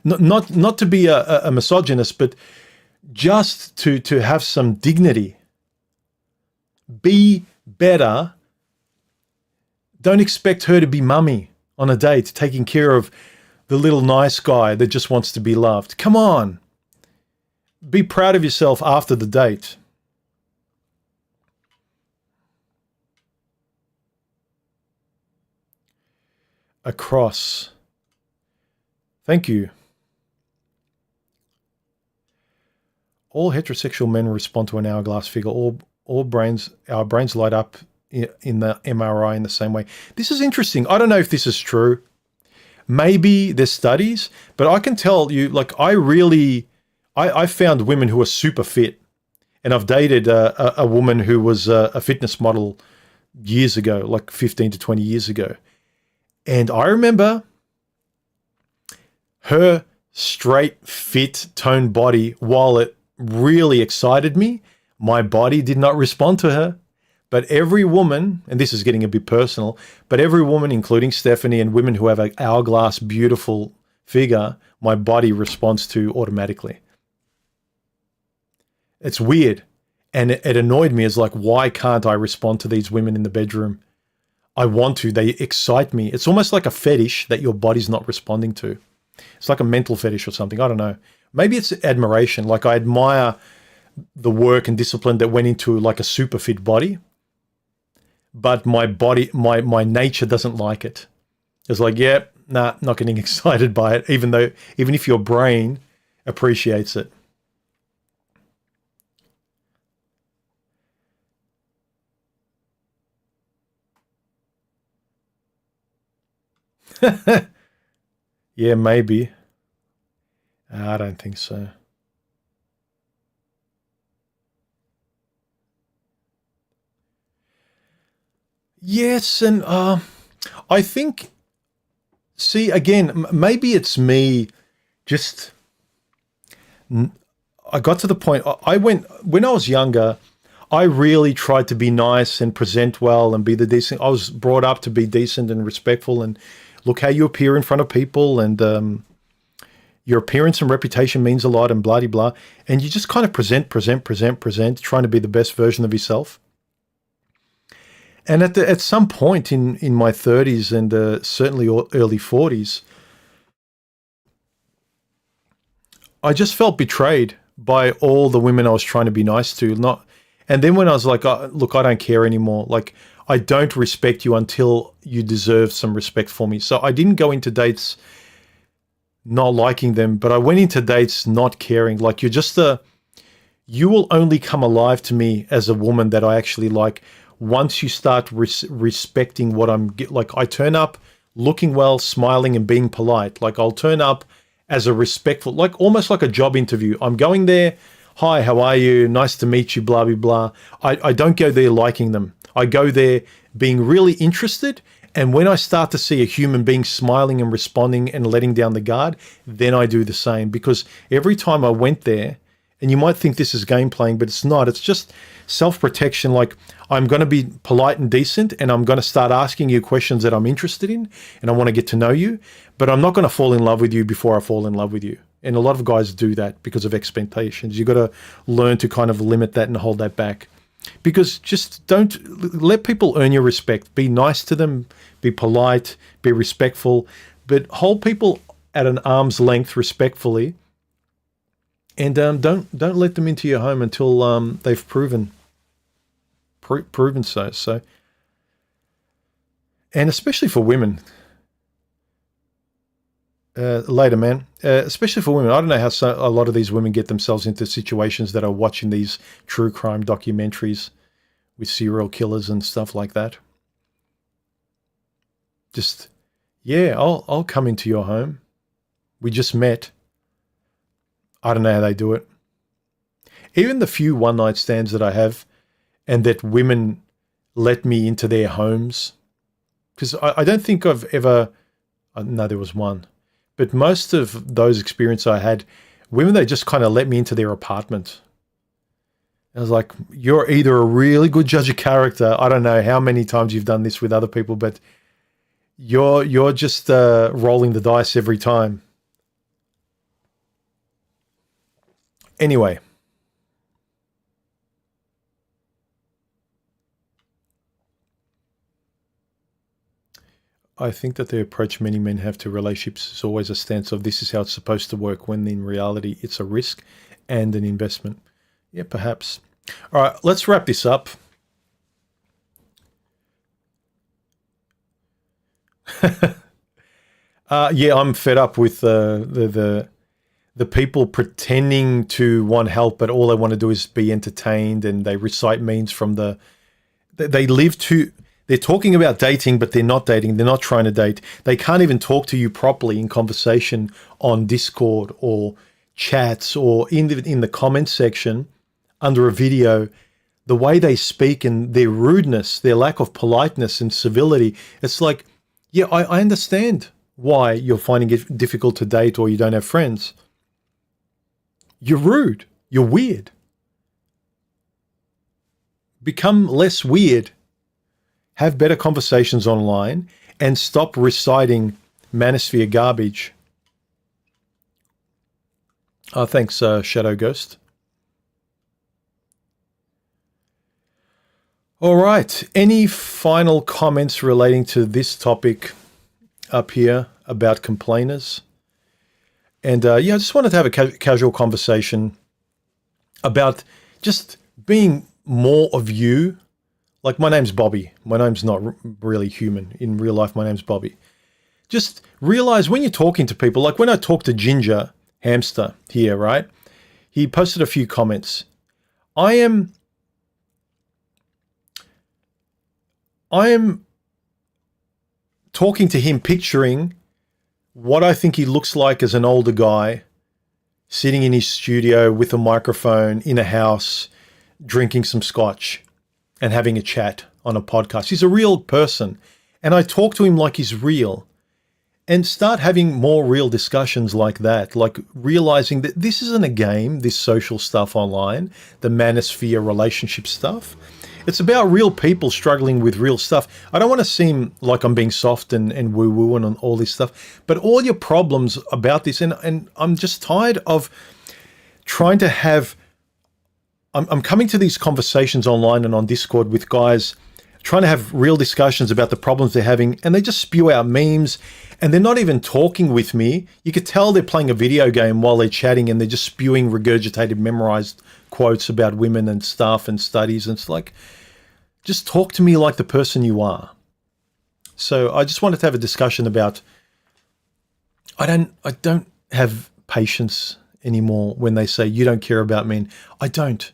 Not to be a misogynist, but just to have some dignity. Be better. Don't expect her to be mummy on a date, taking care of the little nice guy that just wants to be loved. Come on. Be proud of yourself after the date. Across. Thank you. All heterosexual men respond to an hourglass figure. Our brains light up in the MRI in the same way. This is interesting. I don't know if this is true. Maybe there's studies, but I can tell you, like, I found women who are super fit, and I've dated a woman who was a fitness model years ago, like 15 to 20 years ago. And I remember her straight, fit, toned body, while it really excited me, my body did not respond to her. But every woman, and this is getting a bit personal, but every woman, including Stephanie and women who have an hourglass, beautiful figure, my body responds to automatically. It's weird. And it annoyed me. It's like, why can't I respond to these women in the bedroom? I want to. They excite me. It's almost like a fetish that your body's not responding to. It's like a mental fetish or something. I don't know. Maybe it's admiration. Like, I admire the work and discipline that went into like a super fit body, but my body, my nature doesn't like it. It's like, yep, nah, not getting excited by it, even if your brain appreciates it. Yeah, maybe. I don't think so. Yes, and I think, see, again, maybe it's me just, I got to the point, I went, when I was younger, I really tried to be nice and present well and be the decent. I was brought up to be decent and respectful and look how you appear in front of people, and your appearance and reputation means a lot, and blah, blah, blah. And you just kind of present, trying to be the best version of yourself. And at some point in my 30s and certainly early 40s, I just felt betrayed by all the women I was trying to be nice to. And then when I was like, look, I don't care anymore. Like, I don't respect you until you deserve some respect for me. So I didn't go into dates not liking them, but I went into dates not caring. Like, you will only come alive to me as a woman that I actually like once you start respecting what like. I turn up looking well, smiling, and being polite. Like, I'll turn up as a respectful, like almost like a job interview. I'm going there, hi, how are you? Nice to meet you, blah, blah, blah. I don't go there liking them. I go there being really interested. And when I start to see a human being smiling and responding and letting down the guard, then I do the same. Because every time I went there, and you might think this is game playing, but it's not. It's just self-protection. Like, I'm going to be polite and decent, and I'm going to start asking you questions that I'm interested in, and I want to get to know you, but I'm not going to fall in love with you before I fall in love with you. And a lot of guys do that because of expectations. You've got to learn to kind of limit that and hold that back. Because just don't let people earn your respect. Be nice to them, be polite, be respectful, but hold people at an arm's length respectfully. And don't let them into your home until they've proven so. So, and especially for women, later, man. Especially for women, I don't know how a lot of these women get themselves into situations that are watching these true crime documentaries with serial killers and stuff like that. Just, yeah, I'll come into your home. We just met. I don't know how they do it. Even the few one-night stands that I have, and that women let me into their homes, because I don't think I've ever, no, there was one, but most of those experiences I had, women, they just kind of let me into their apartment. I was like, you're either a really good judge of character, I don't know how many times you've done this with other people, but you're just rolling the dice every time. Anyway, I think that the approach many men have to relationships is always a stance of this is how it's supposed to work, when in reality it's a risk and an investment. Yeah, perhaps. All right, let's wrap this up. Yeah, I'm fed up with the people pretending to want help, but all they want to do is be entertained, and they recite memes from they're talking about dating, but they're not dating. They're not trying to date. They can't even talk to you properly in conversation on Discord or chats or in the comment section under a video. The way they speak and their rudeness, their lack of politeness and civility, it's like, yeah, I understand why you're finding it difficult to date or you don't have friends. You're rude. You're weird. Become less weird. Have better conversations online and stop reciting manosphere garbage. Thanks, Shadow Ghost. All right. Any final comments relating to this topic up here about complainers? And yeah, I just wanted to have a casual conversation about just being more of you. Like, my name's Bobby. My name's not really human. In real life, my name's Bobby. Just realize when you're talking to people, like when I talk to Ginger Hamster here, right? He posted a few comments. I am talking to him, picturing what I think he looks like as an older guy, sitting in his studio with a microphone in a house, drinking some scotch and having a chat on a podcast. He's a real person. And I talk to him like he's real, and start having more real discussions like that, like realizing that this isn't a game, this social stuff online, the manosphere relationship stuff. It's about real people struggling with real stuff. I don't want to seem like I'm being soft and woo-woo and all this stuff, but all your problems about this, and I'm just tired of trying to have, I'm coming to these conversations online and on Discord with guys trying to have real discussions about the problems they're having, and they just spew out memes, and they're not even talking with me. You could tell they're playing a video game while they're chatting, and they're just spewing regurgitated, memorized quotes about women and stuff and studies. And it's like, just talk to me like the person you are. So I just wanted to have a discussion about, I don't have patience anymore when they say you don't care about men. I don't.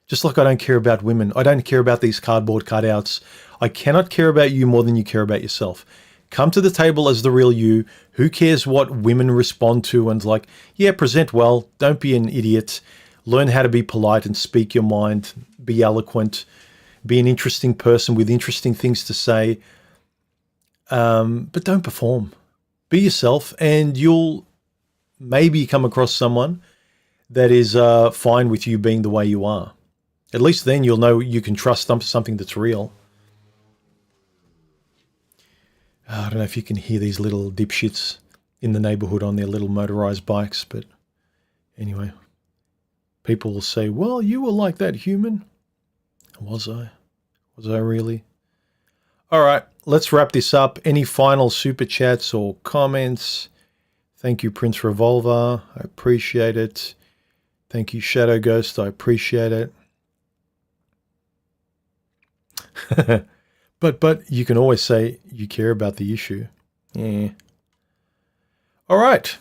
Just like I don't care about women. I don't care about these cardboard cutouts. I cannot care about you more than you care about yourself. Come to the table as the real you. Who cares what women respond to? And like, yeah, present well. Don't be an idiot. Learn how to be polite and speak your mind. Be eloquent. Be an interesting person with interesting things to say. But don't perform. Be yourself, and you'll maybe come across someone that is fine with you being the way you are. At least then you'll know you can trust something that's real. I don't know if you can hear these little dipshits in the neighborhood on their little motorized bikes, but anyway, people will say, well, you were like that human. Was I? Was I really? All right, let's wrap this up. Any final super chats or comments? Thank you, Prince Revolver. I appreciate it. Thank you, Shadow Ghost. I appreciate it. But you can always say you care about the issue. Yeah. All right.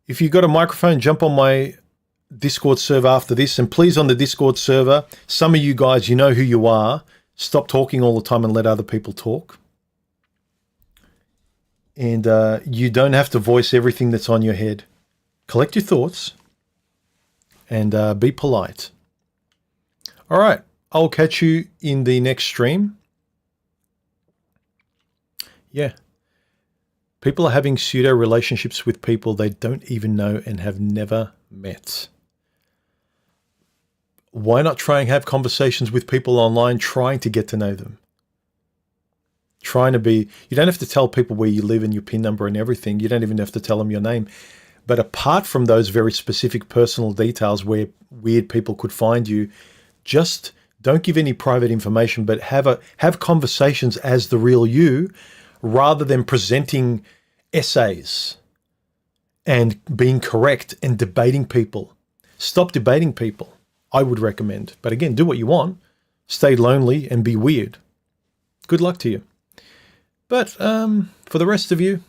If you've got a microphone, jump on my Discord server after this. And please, on the Discord server, some of you guys, you know who you are. Stop talking all the time and let other people talk. And you don't have to voice everything that's on your head. Collect your thoughts and be polite. All right. I'll catch you in the next stream. Yeah. People are having pseudo relationships with people they don't even know and have never met. Why not try and have conversations with people online, trying to get to know them? You don't have to tell people where you live and your PIN number and everything. You don't even have to tell them your name. But apart from those very specific personal details where weird people could find you, just don't give any private information, but have conversations as the real you, rather than presenting essays and being correct and debating people. Stop debating people, I would recommend. But again, do what you want. Stay lonely and be weird. Good luck to you. But for the rest of you,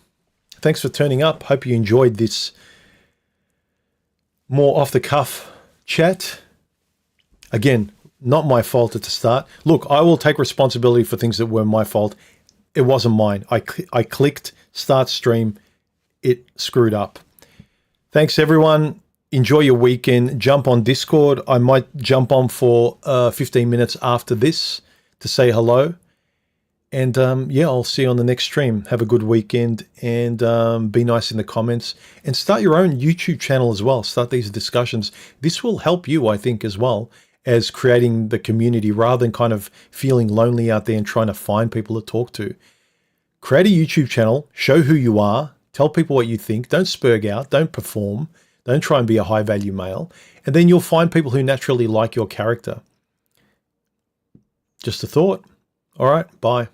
thanks for turning up. Hope you enjoyed this more off-the-cuff chat. Again, not my fault at the start. Look, I will take responsibility for things that were my fault. It wasn't mine. I clicked start stream. It screwed up. Thanks, everyone. Enjoy your weekend. Jump on Discord. I might jump on for 15 minutes after this to say hello. And yeah, I'll see you on the next stream. Have a good weekend, and be nice in the comments. And start your own YouTube channel as well. Start these discussions. This will help you, I think, as well as creating the community, rather than kind of feeling lonely out there and trying to find people to talk to. Create a YouTube channel, show who you are, tell people what you think, don't spurg out, don't perform, don't try and be a high value male, and then you'll find people who naturally like your character. Just a thought. All right, bye.